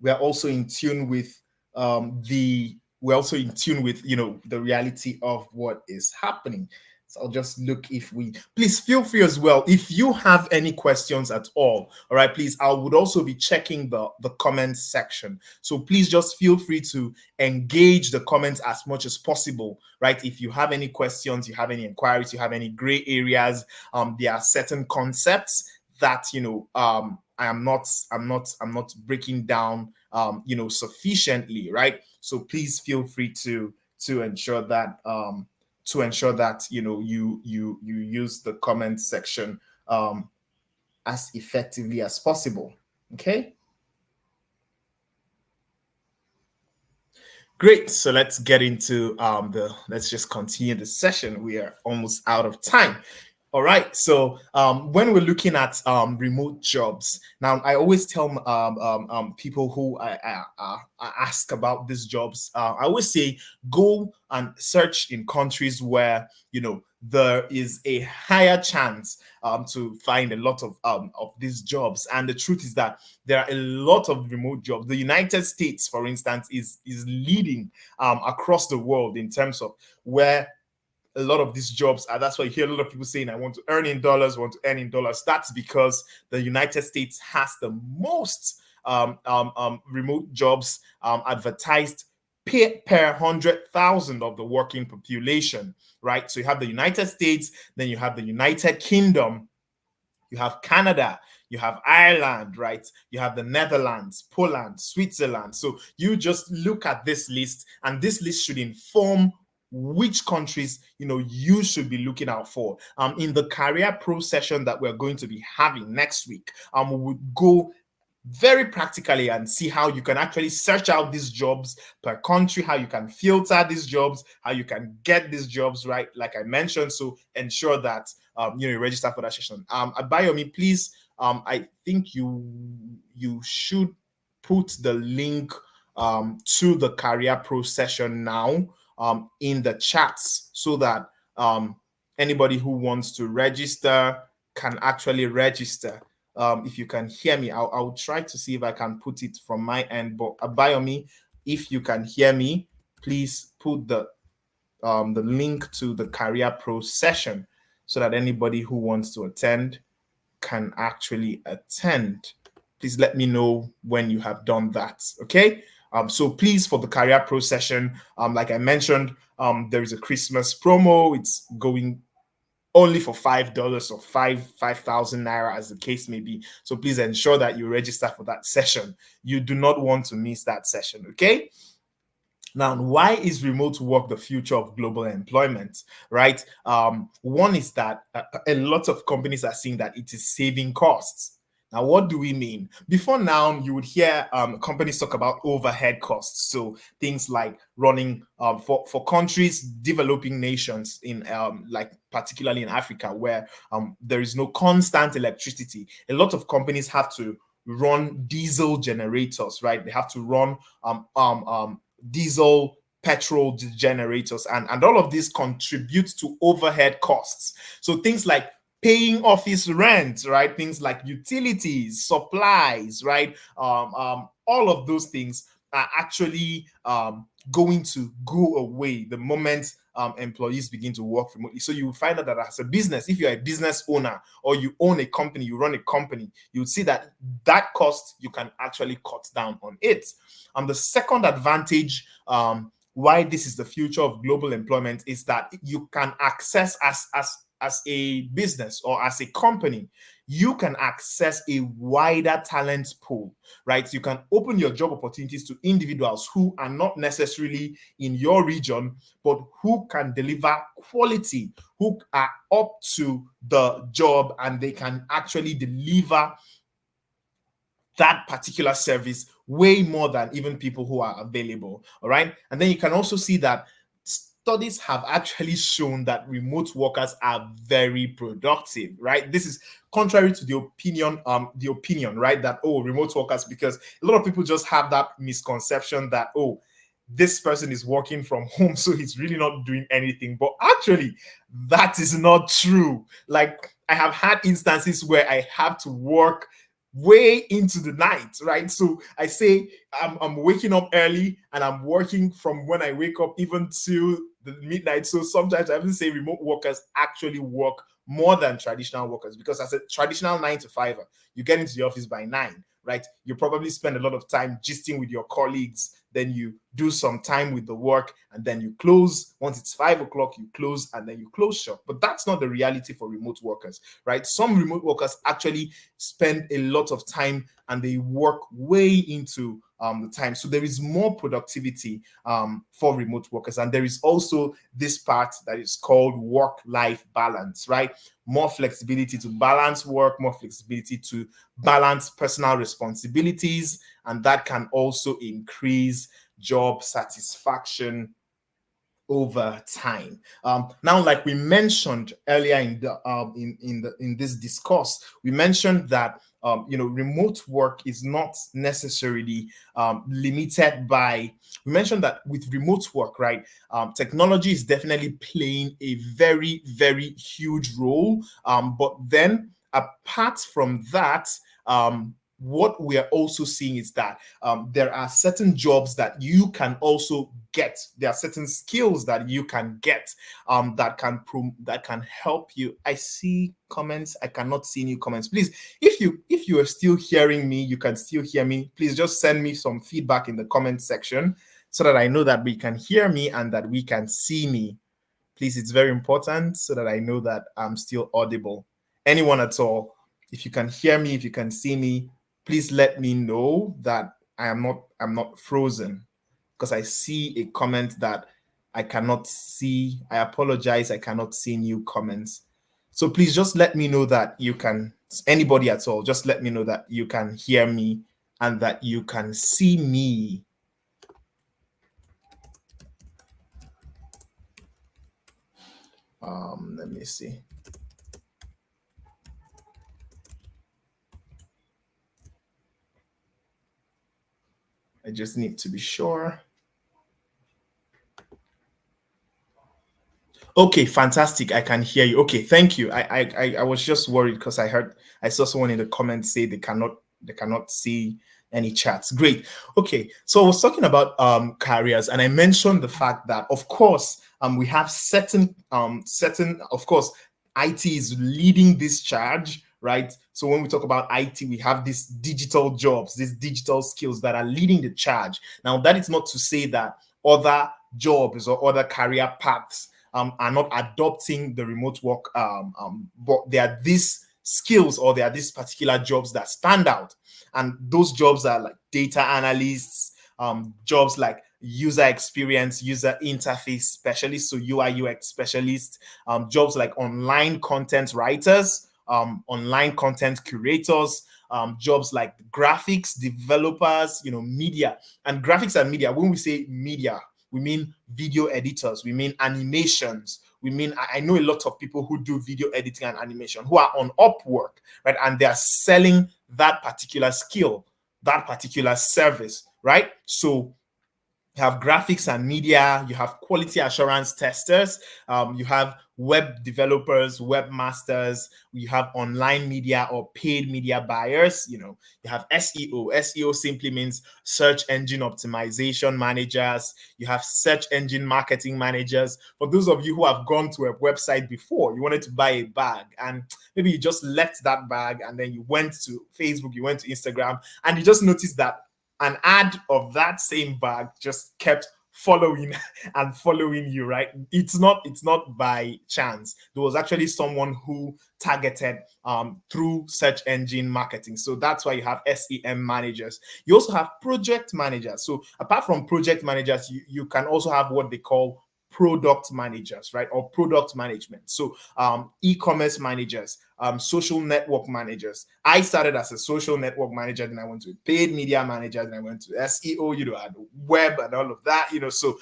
we're also in tune with the we're also in tune with the reality of what is happening. So I'll just look if we please feel free as well if you have any questions at all right, please. I would also be checking the comments section, so please just feel free to engage the comments as much as possible, right? If you have any questions, you have any inquiries, you have any gray areas, there are certain concepts that I'm not breaking down sufficiently, right? So please feel free to ensure that you use the comment section as effectively as possible. Okay. Great. So let's get into let's just continue the session. We are almost out of time. All right. So when we're looking at remote jobs, now I always tell people who I ask about these jobs, I always say go and search in countries where there is a higher chance to find a lot of these jobs. And the truth is that there are a lot of remote jobs. The United States, for instance, is leading across the world in terms of where a lot of these jobs are. That's why you hear a lot of people saying, I want to earn in dollars, want to earn in dollars. That's because the United States has the most remote jobs advertised per 100,000 of the working population, right? So you have the United States, then you have the United Kingdom, you have Canada, you have Ireland, right? You have the Netherlands, Poland, Switzerland. So you just look at this list, and this list should inform which countries you should be looking out for. In the career pro session that we're going to be having next week, we would go very practically and see how you can actually search out these jobs per country, how you can filter these jobs, how you can get these jobs, right? Like I mentioned, so ensure that you register for that session. Abayomi, please, I think you should put the link to the career pro session now in the chats so that anybody who wants to register can actually register. If you can hear me, I'll try to see if I can put it from my end. But Abayomi, if you can hear me, please put the link to the Career Pro session so that anybody who wants to attend can actually attend. Please let me know when you have done that. Okay. So please, for the Career Pro session, like I mentioned, there is a Christmas promo. It's going only for $5 or 5,000 naira, as the case may be. So please ensure that you register for that session. You do not want to miss that session. Okay. Now, why is remote work the future of global employment? Right. One is that a lot of companies are seeing that it is saving costs. Now, what do we mean? Before now, you would hear companies talk about overhead costs. So things like running for countries, developing nations in like particularly in Africa, where there is no constant electricity. A lot of companies have to run diesel generators, right? They have to run diesel petrol generators, and all of this contributes to overhead costs. So things like paying office rent, right? Things like utilities, supplies, right? All of those things are actually going to go away the moment employees begin to work remotely. So you will find out that as a business, if you're a business owner or you own a company, you run a company, you would see that that cost you can actually cut down on it. The second advantage why this is the future of global employment is that you can access as a business or as a company, you can access a wider talent pool, right? You can open your job opportunities to individuals who are not necessarily in your region, but who can deliver quality, who are up to the job, and they can actually deliver that particular service way more than even people who are available. All right. And then you can also see that studies have actually shown that remote workers are very productive, right? This is contrary to the opinion, right? That, oh, remote workers, because a lot of people just have that misconception that, oh, this person is working from home, so he's really not doing anything. But actually, that is not true. Like, I have had instances where I have to work way into the night, right? So I say I'm waking up early and I'm working from when I wake up even till the midnight. So sometimes I even say remote workers actually work more than traditional workers, because as a traditional 9 to 5, you get into the office by 9, right? You probably spend a lot of time gisting with your colleagues, then you do some time with the work, and then you close. Once it's 5 o'clock, you close, and then you close shop. But that's not the reality for remote workers, right? Some remote workers actually spend a lot of time and they work way into the time. So there is more productivity for remote workers. And there is also this part that is called work-life balance, right? More flexibility to balance work, more flexibility to balance personal responsibilities, and that can also increase job satisfaction over time. Now, like we mentioned earlier in this discourse, we mentioned that remote work is not necessarily limited by. We mentioned that with remote work, right? Technology is definitely playing a very, very huge role. But then, apart from that, what we are also seeing is that there are certain jobs that you can also get. There are certain skills that you can get that can help you. I see comments. I cannot see new comments. Please, if you are still hearing me, you can still hear me. Please just send me some feedback in the comment section so that I know that we can hear me and that we can see me. Please, it's very important so that I know that I'm still audible. Anyone at all, if you can hear me, if you can see me, please let me know that I'm not frozen, because I see a comment that I cannot see. I apologize, I cannot see new comments. So please just let me know that you can, anybody at all, just let me know that you can hear me and that you can see me. Let me see. I just need to be sure. Okay, fantastic. I can hear you. Okay, thank you. I was just worried because I saw someone in the comments say they cannot see any chats. Great. Okay, so I was talking about careers, and I mentioned the fact that of course we have certain of course IT is leading this charge, right? So when we talk about IT, we have these digital jobs, these digital skills that are leading the charge. Now, that is not to say that other jobs or other career paths are not adopting the remote work, but there are these skills or there are these particular jobs that stand out. And those jobs are like data analysts, jobs like user experience, user interface specialists, so UI UX specialists, jobs like online content writers, online content curators, jobs like graphics developers, media. And graphics and media, when we say media, we mean video editors, we mean animations, we mean, I know a lot of people who do video editing and animation who are on Upwork, right? And they are selling that particular skill, that particular service, right? So You have graphics and media, you have quality assurance testers, you have web developers, webmasters, you have online media or paid media buyers, you have SEO. SEO simply means search engine optimization managers. You have search engine marketing managers. For those of you who have gone to a website before, you wanted to buy a bag and maybe you just left that bag and then you went to Facebook, you went to Instagram, and you just noticed that an ad of that same bag just kept following and following you, right? It's not by chance. There was actually someone who targeted through search engine marketing. So that's why you have SEM managers. You also have project managers. So apart from project managers, you can also have what they call product managers, right? Or product management. So e-commerce managers, social network managers. I started as a social network manager, then I went to a paid media manager, then I went to SEO, and web and all of that, So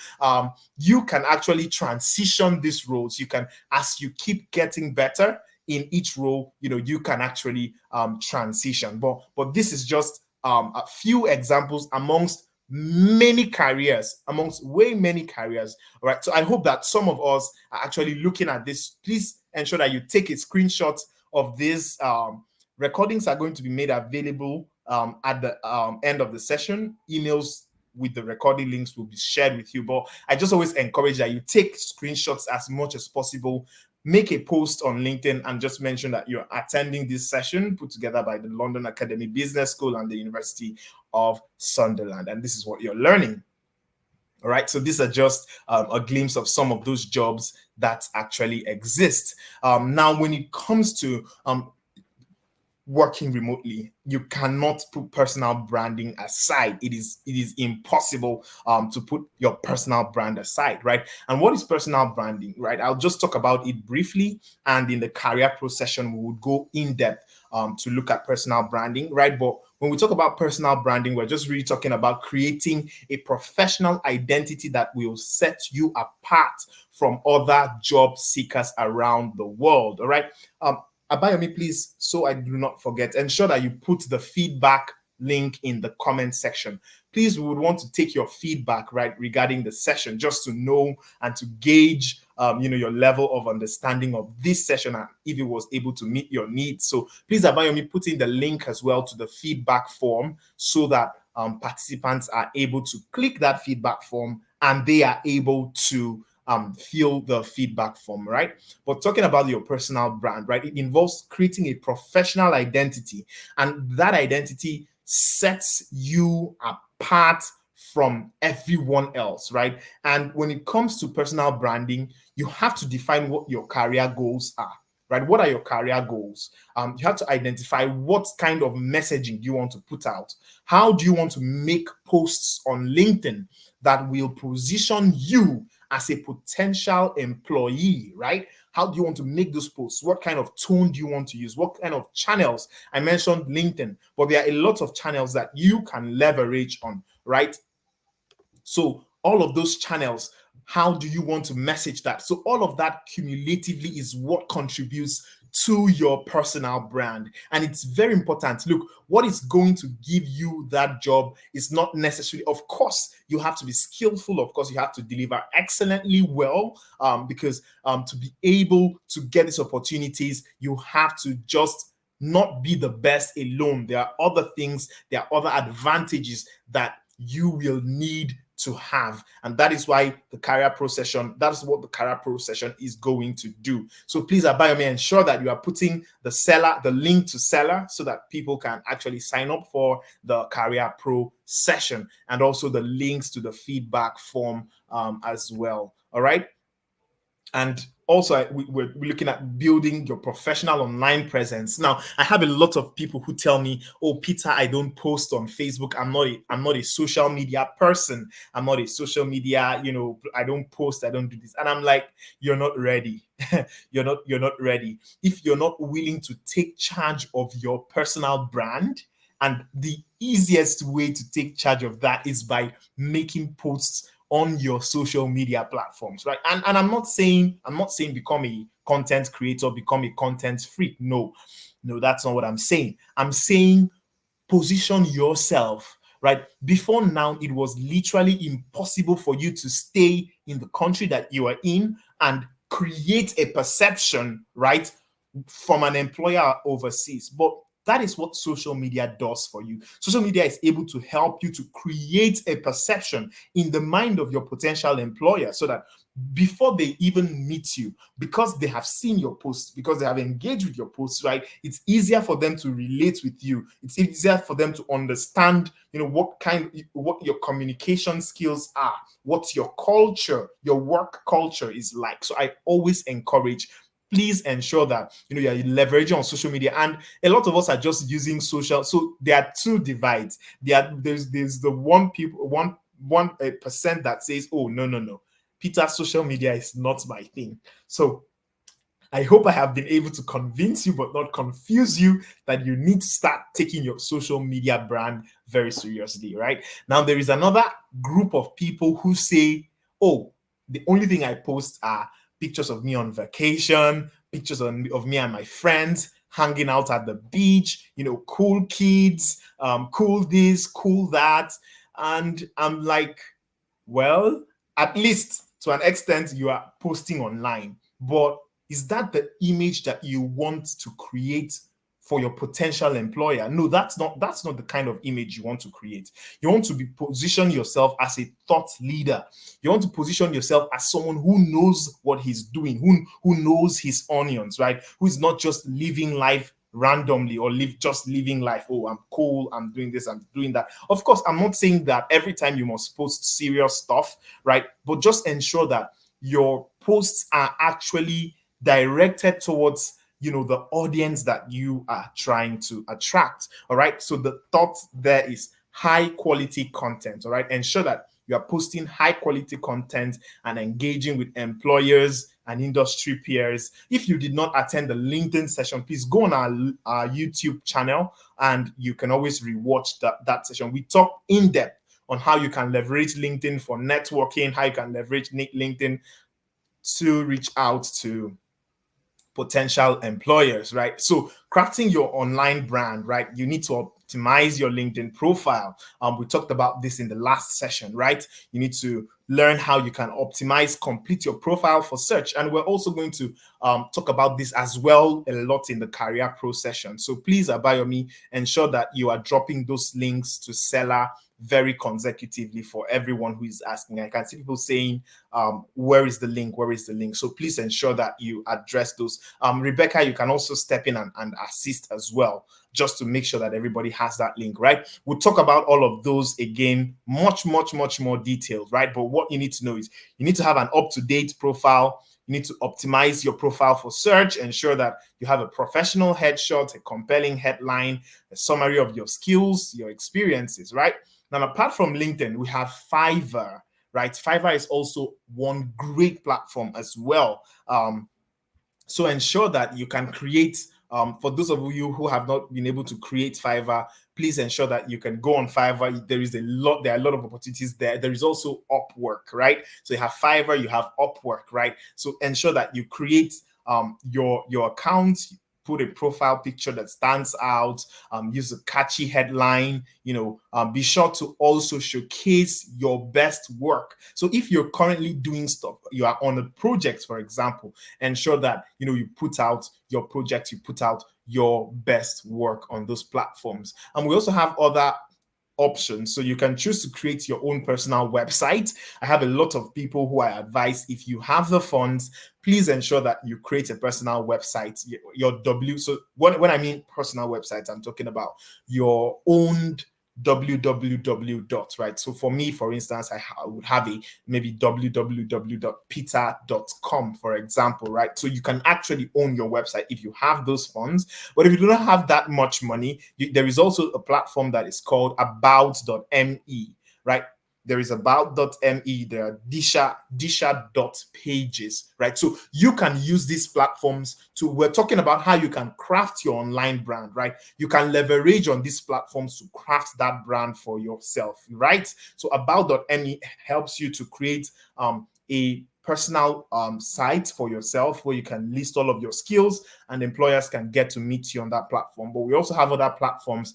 you can actually transition these roles. You can, as you keep getting better in each role, you can actually transition. But this is just a few examples amongst way many careers. All right. So I hope that some of us are actually looking at this. Please ensure that you take a screenshot of this. Recordings are going to be made available at the end of the session. Emails with the recording links will be shared with you. But I just always encourage that you take screenshots as much as possible. Make a post on LinkedIn and just mention that you're attending this session put together by the London Academy Business School and the University of Sunderland. And this is what you're learning. All right. So these are just a glimpse of some of those jobs that actually exist. Now, when it comes to working remotely, you cannot put personal branding aside. It is impossible to put your personal brand aside, right? And what is personal branding, right? I'll just talk about it briefly, and in the career pro session we would go in depth to look at personal branding, right? But when we talk about personal branding, we're just really talking about creating a professional identity that will set you apart from other job seekers around the world. All right. Abayomi, please, so I do not forget, ensure that you put the feedback link in the comment section. Please, we would want to take your feedback, right, regarding the session, just to know and to gauge, your level of understanding of this session and if it was able to meet your needs. So please, Abayomi, put in the link as well to the feedback form so that participants are able to click that feedback form and they are able to fill the feedback form, right? But talking about your personal brand, right? It involves creating a professional identity, and that identity sets you apart from everyone else, right? And when it comes to personal branding, you have to define what your career goals are. Right? What are your career goals? You have to identify what kind of messaging you want to put out. How do you want to make posts on LinkedIn that will position you as a potential employee, right? How do you want to make those posts? What kind of tone do you want to use? What kind of channels? I mentioned LinkedIn, but there are a lot of channels that you can leverage on, right? So all of those channels, how do you want to message that? So all of that cumulatively is what contributes to your personal brand. And it's very important. Look, what is going to give you that job is not necessarily, of course, you have to be skillful. Of course, you have to deliver excellently well, because to be able to get these opportunities, you have to just not be the best alone. There are other things, there are other advantages that you will need to have, and that is why the career pro session, that's what the career pro session is going to do. So please, Abayomi, ensure that you are putting the link to Seller so that people can actually sign up for the career pro session, and also the links to the feedback form as well. All right. And also, we're looking at building your professional online presence. Now, I have a lot of people who tell me, "Oh, Peter, I don't post on Facebook. I'm not a social media person. I'm not a social media. I don't post. I don't do this." And I'm like, "You're not ready. You're not ready. If you're not willing to take charge of your personal brand." And the easiest way to take charge of that is by making posts on your social media platforms, right? And I'm not saying become a content creator, become a content freak. No, that's not what I'm saying. I'm saying position yourself right? Before now, it was literally impossible for you to stay in the country that you are in and create a perception, right, from an employer overseas. But that is what social media does for you. Social media is able to help you to create a perception in the mind of your potential employer so that before they even meet you, because they have seen your posts, because they have engaged with your posts, right? It's easier for them to relate with you. It's easier for them to understand, what your communication skills are, what your culture, your work culture is like. So I always encourage, please ensure that you're leveraging on social media. And a lot of us are just using social. So there are two divides. There's the one percent that says, oh, no, Peter, social media is not my thing. So I hope I have been able to convince you, but not confuse you, that you need to start taking your social media brand very seriously, right? Now, there is another group of people who say, oh, the only thing I post are pictures of me on vacation, pictures of me and my friends hanging out at the beach, cool kids, cool this, cool that. And I'm like, well, at least to an extent, you are posting online. But is that the image that you want to create for your potential employer? No, that's not the kind of image you want to create. You want to position yourself as a thought leader. You want to position yourself as someone who knows what he's doing, who knows his onions, right? Who is not just living life randomly or just living life. Oh, I'm cool, I'm doing this, I'm doing that. Of course, I'm not saying that every time you must post serious stuff, right? But just ensure that your posts are actually directed towards the audience that you are trying to attract. All right, so the thought there is high quality content. All right, ensure that you are posting high quality content and engaging with employers and industry peers. If you did not attend the LinkedIn session, please go on our YouTube channel and you can always rewatch that session. We talk in depth on how you can leverage LinkedIn for networking, how you can leverage LinkedIn to reach out to potential employers, right? So crafting your online brand, right? You need to optimize your LinkedIn profile. We talked about this in the last session, right? You need to learn how you can complete your profile for search. And we're also going to talk about this as well a lot in the career pro session. So please, Abayomi, ensure that you are dropping those links to Seller very consecutively for everyone who is asking. I can see people saying, where is the link? Where is the link? So please ensure that you address those. Rebecca, you can also step in and assist as well, just to make sure that everybody has that link, right? We'll talk about all of those again, much more detailed, right? But what you need to know is you need to have an up-to-date profile. You need to optimize your profile for search, ensure that you have a professional headshot, a compelling headline, a summary of your skills, your experiences, right? Now, apart from LinkedIn, we have Fiverr, right? Fiverr is also one great platform as well. So ensure that you can create, for those of you who have not been able to create Fiverr, please ensure that you can go on Fiverr. There are a lot of opportunities there. There is also Upwork, right? So you have Fiverr, you have Upwork, right? So ensure that you create your account, put a profile picture that stands out, use a catchy headline, be sure to also showcase your best work. So if you're currently doing stuff, you are on a project, for example, ensure that, you put out your project, you put out your best work on those platforms. And we also have other options. So you can choose to create your own personal website. I have a lot of people who I advise, if you have the funds, please ensure that you create a personal website. So when I mean personal website, I'm talking about your own www dot, right? So for me, for instance, I would have maybe www.peter.com, for example, right? So you can actually own your website if you have those funds. But if you do not have that much money, there is also a platform that is called about.me, right? There is about.me, there are disha.pages, right? So you can use these platforms we're talking about how you can craft your online brand, right? You can leverage on these platforms to craft that brand for yourself, right? So about.me helps you to create a personal site for yourself where you can list all of your skills and employers can get to meet you on that platform. But we also have other platforms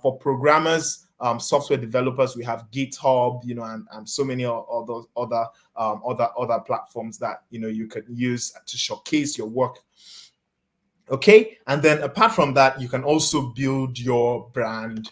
for programmers, software developers. We have GitHub, and so many other platforms that you could use to showcase your work. Okay, and then apart from that, you can also build your brand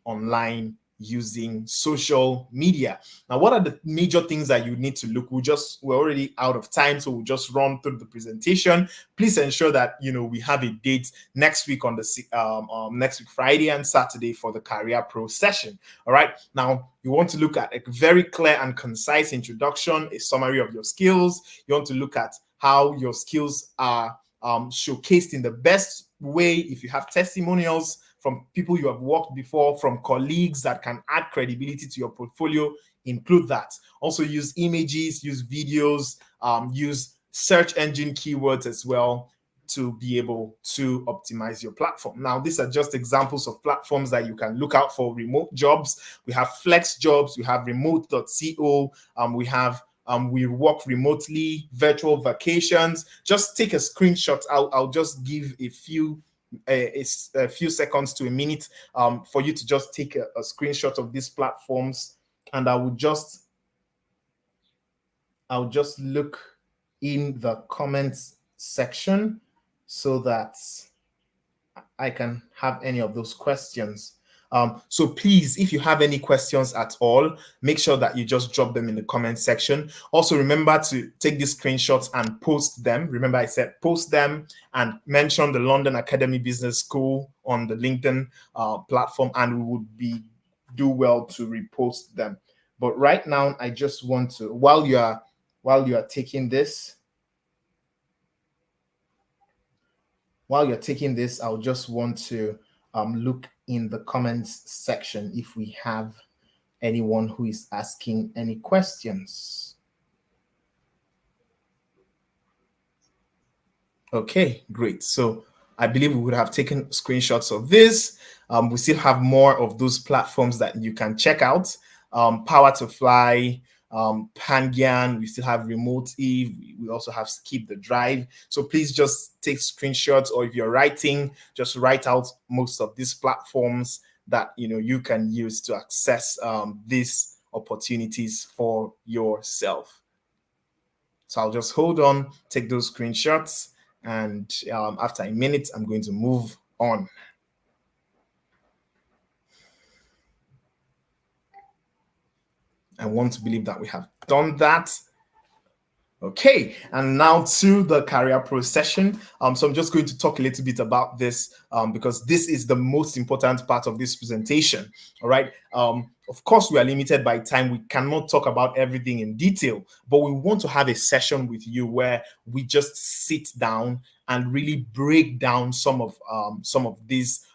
online using social media. Now, what are the major things that you need to look? We're already out of time, so we'll just run through the presentation. Please ensure that we have a date next week on the next week, Friday and Saturday, for the Career Pro session. All right. Now, you want to look at a very clear and concise introduction, a summary of your skills. You want to look at how your skills are showcased in the best way. If you have testimonials from people you have worked before, from colleagues that can add credibility to your portfolio, include that. Also use images, use videos, use search engine keywords as well to be able to optimize your platform. Now, these are just examples of platforms that you can look out for remote jobs. We have flex jobs, we have remote.co, we have we work remotely, virtual vacations. Just take a screenshot. I'll just give a few seconds to a minute for you to just take a screenshot of these platforms, and I'll just look in the comments section so that I can have any of those questions. So please, if you have any questions at all, make sure that you just drop them in the comment section. Also, remember to take these screenshots and post them. Remember, I said post them and mention the London Academy Business School on the LinkedIn platform, and we would do well to repost them. But right now, I just want to, while you are taking this, I'll just want to look in the comments section if we have anyone who is asking any questions. Okay, great. So I believe we would have taken screenshots of this. We still have more of those platforms that you can check out. Power to Fly, Pangian, we still have Remote Eve, we also have Skip the Drive. So please just take screenshots, or if you're writing, just write out most of these platforms that you can use to access these opportunities for yourself. So I'll just hold on, take those screenshots, and after a minute, I'm going to move on. I want to believe that we have done that. Okay, and now to the Career Pro session. So I'm just going to talk a little bit about this because this is the most important part of this presentation. All right. Of course, we are limited by time. We cannot talk about everything in detail, but we want to have a session with you where we just sit down and really break down some of these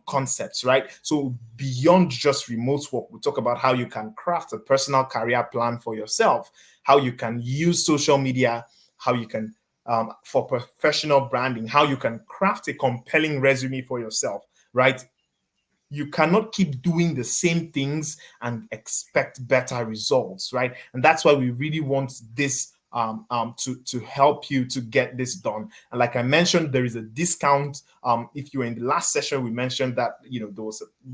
concepts, right? So beyond just remote work, we talk about how you can craft a personal career plan for yourself, how you can use social media, how you can for professional branding, how you can craft a compelling resume for yourself, right? You cannot keep doing the same things and expect better results, right? And that's why we really want this to help you to get this done. And like I mentioned, there is a discount. If you were in the last session, we mentioned that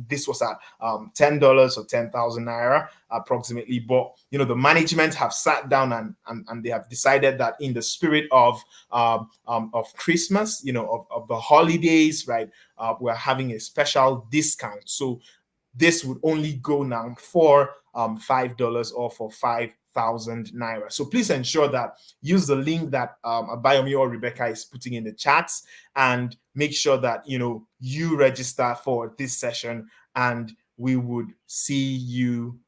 this was at $10 or 10,000 naira approximately. But the management have sat down and they have decided that in the spirit of Christmas, of the holidays, right? We're having a special discount. So this would only go now for $5 or for 5,000 naira. So please ensure that use the link that Abayomi or Rebecca is putting in the chats, and make sure that you register for this session, and we would see you.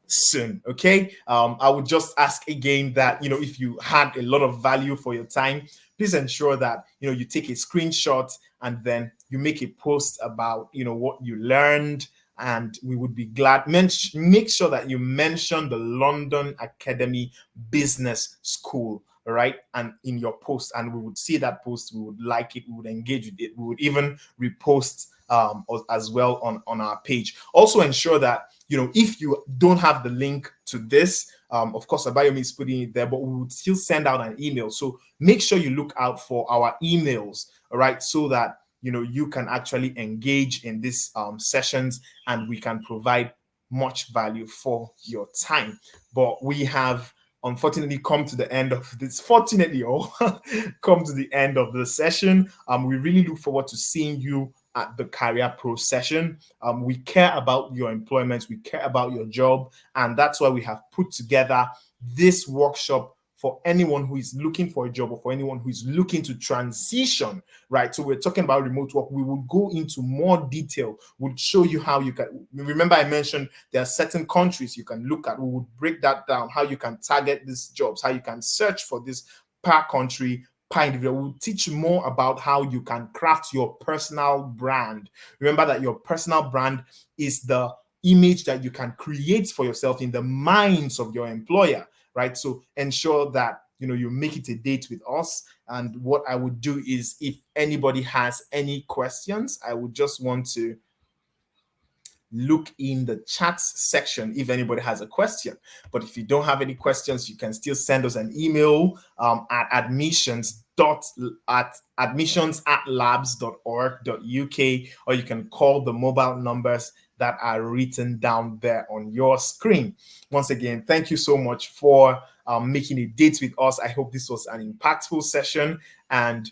Soon. Okay. I would just ask again that if you had a lot of value for your time, please ensure that you take a screenshot and then you make a post about what you learned, and we would be glad. Make sure that you mention the London Academy Business School, right? And in your post, and we would see that post, we would like it, we would engage with it, we would even repost as well on our page. Also ensure that if you don't have the link to this, of course, Abayomi is putting it there, but we would still send out an email. So make sure you look out for our emails, all right, so that you can actually engage in these sessions, and we can provide much value for your time. But we have unfortunately come to the end of this, fortunately, or come to the end of the session. We really look forward to seeing you at the Career Pro session. We care about your employment, we care about your job, and that's why we have put together this workshop for anyone who is looking for a job, or for anyone who is looking to transition, right? So we're talking about remote work. We will go into more detail. We'll show you how you can, remember I mentioned there are certain countries you can look at. We will break that down, how you can target these jobs, how you can search for this per country, per individual. We'll teach you more about how you can craft your personal brand. Remember that your personal brand is the image that you can create for yourself in the minds of your employer, right? So ensure that you make it a date with us. And what I would do is, if anybody has any questions, I would just want to look in the chat section if anybody has a question. But if you don't have any questions, you can still send us an email at admissions@labs.org.uk, or you can call the mobile numbers that are written down there on your screen. Once again, thank you so much for making a date with us. I hope this was an impactful session, and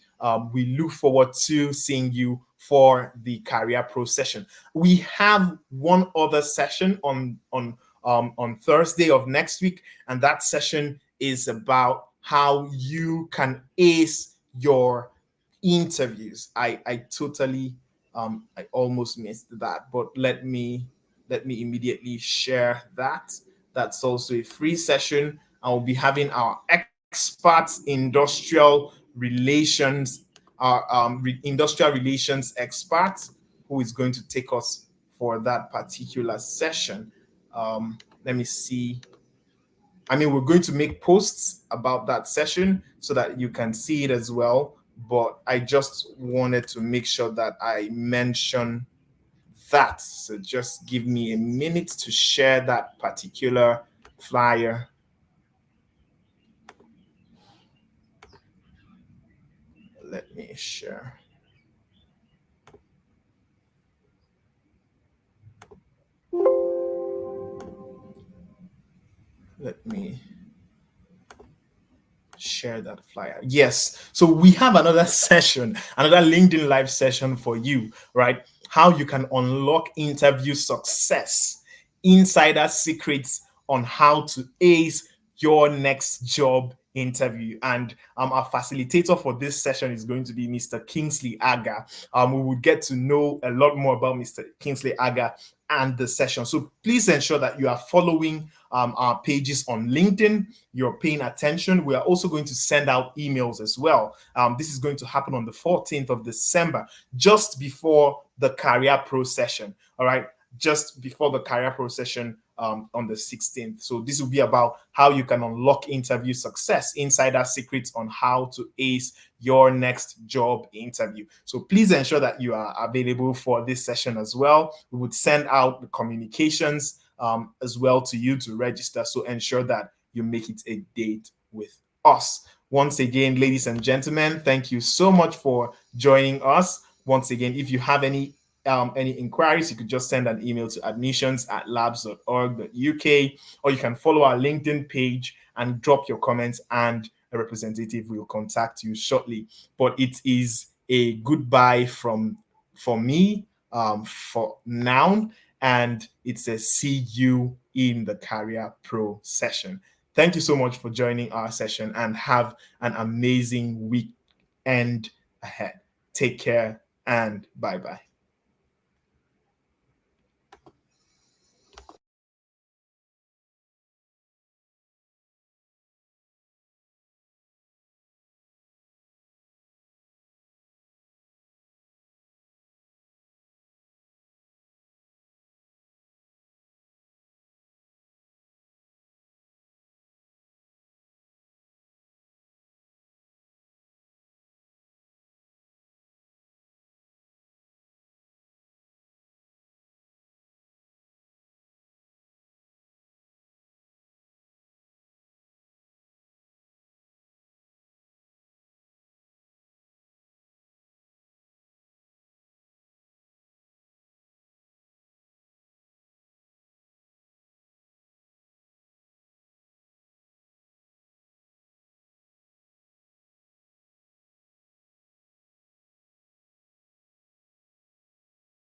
we look forward to seeing you for the Career Pro session. We have one other session on Thursday of next week, and that session is about how you can ace your interviews. I totally I almost missed that, but let me immediately share that. That's also a free session. I will be having our experts industrial relations expert who is going to take us for that particular session. Let me see. We're going to make posts about that session so that you can see it as well. But I just wanted to make sure that I mention that. So just give me a minute to share that particular flyer. Let me share. Let me share that flyer. Yes. So we have another session, another LinkedIn Live session for you, right? How you can unlock interview success, insider secrets on how to ace your next job interview. And our facilitator for this session is going to be Mr. Kingsley Aga. We will get to know a lot more about Mr. Kingsley Aga and the session. So please ensure that you are following our pages on LinkedIn. You're paying attention. We are also going to send out emails as well. This is going to happen on the 14th of December, just before the Career Pro session. All right, just before the Career Pro session on the 16th. So this will be about how you can unlock interview success, insider secrets on how to ace your next job interview. So please ensure that you are available for this session as well. We would send out the communications as well to you to register. So ensure that you make it a date with us. Once again, ladies and gentlemen, thank you so much for joining us. Once again, if you have any inquiries, you could just send an email to admissions@labs.org.uk, or you can follow our LinkedIn page and drop your comments, and a representative will contact you shortly. But it is a goodbye for me for now, and it's a see you in the Career Pro session. Thank you so much for joining our session, and have an amazing weekend ahead. Take care, and bye-bye.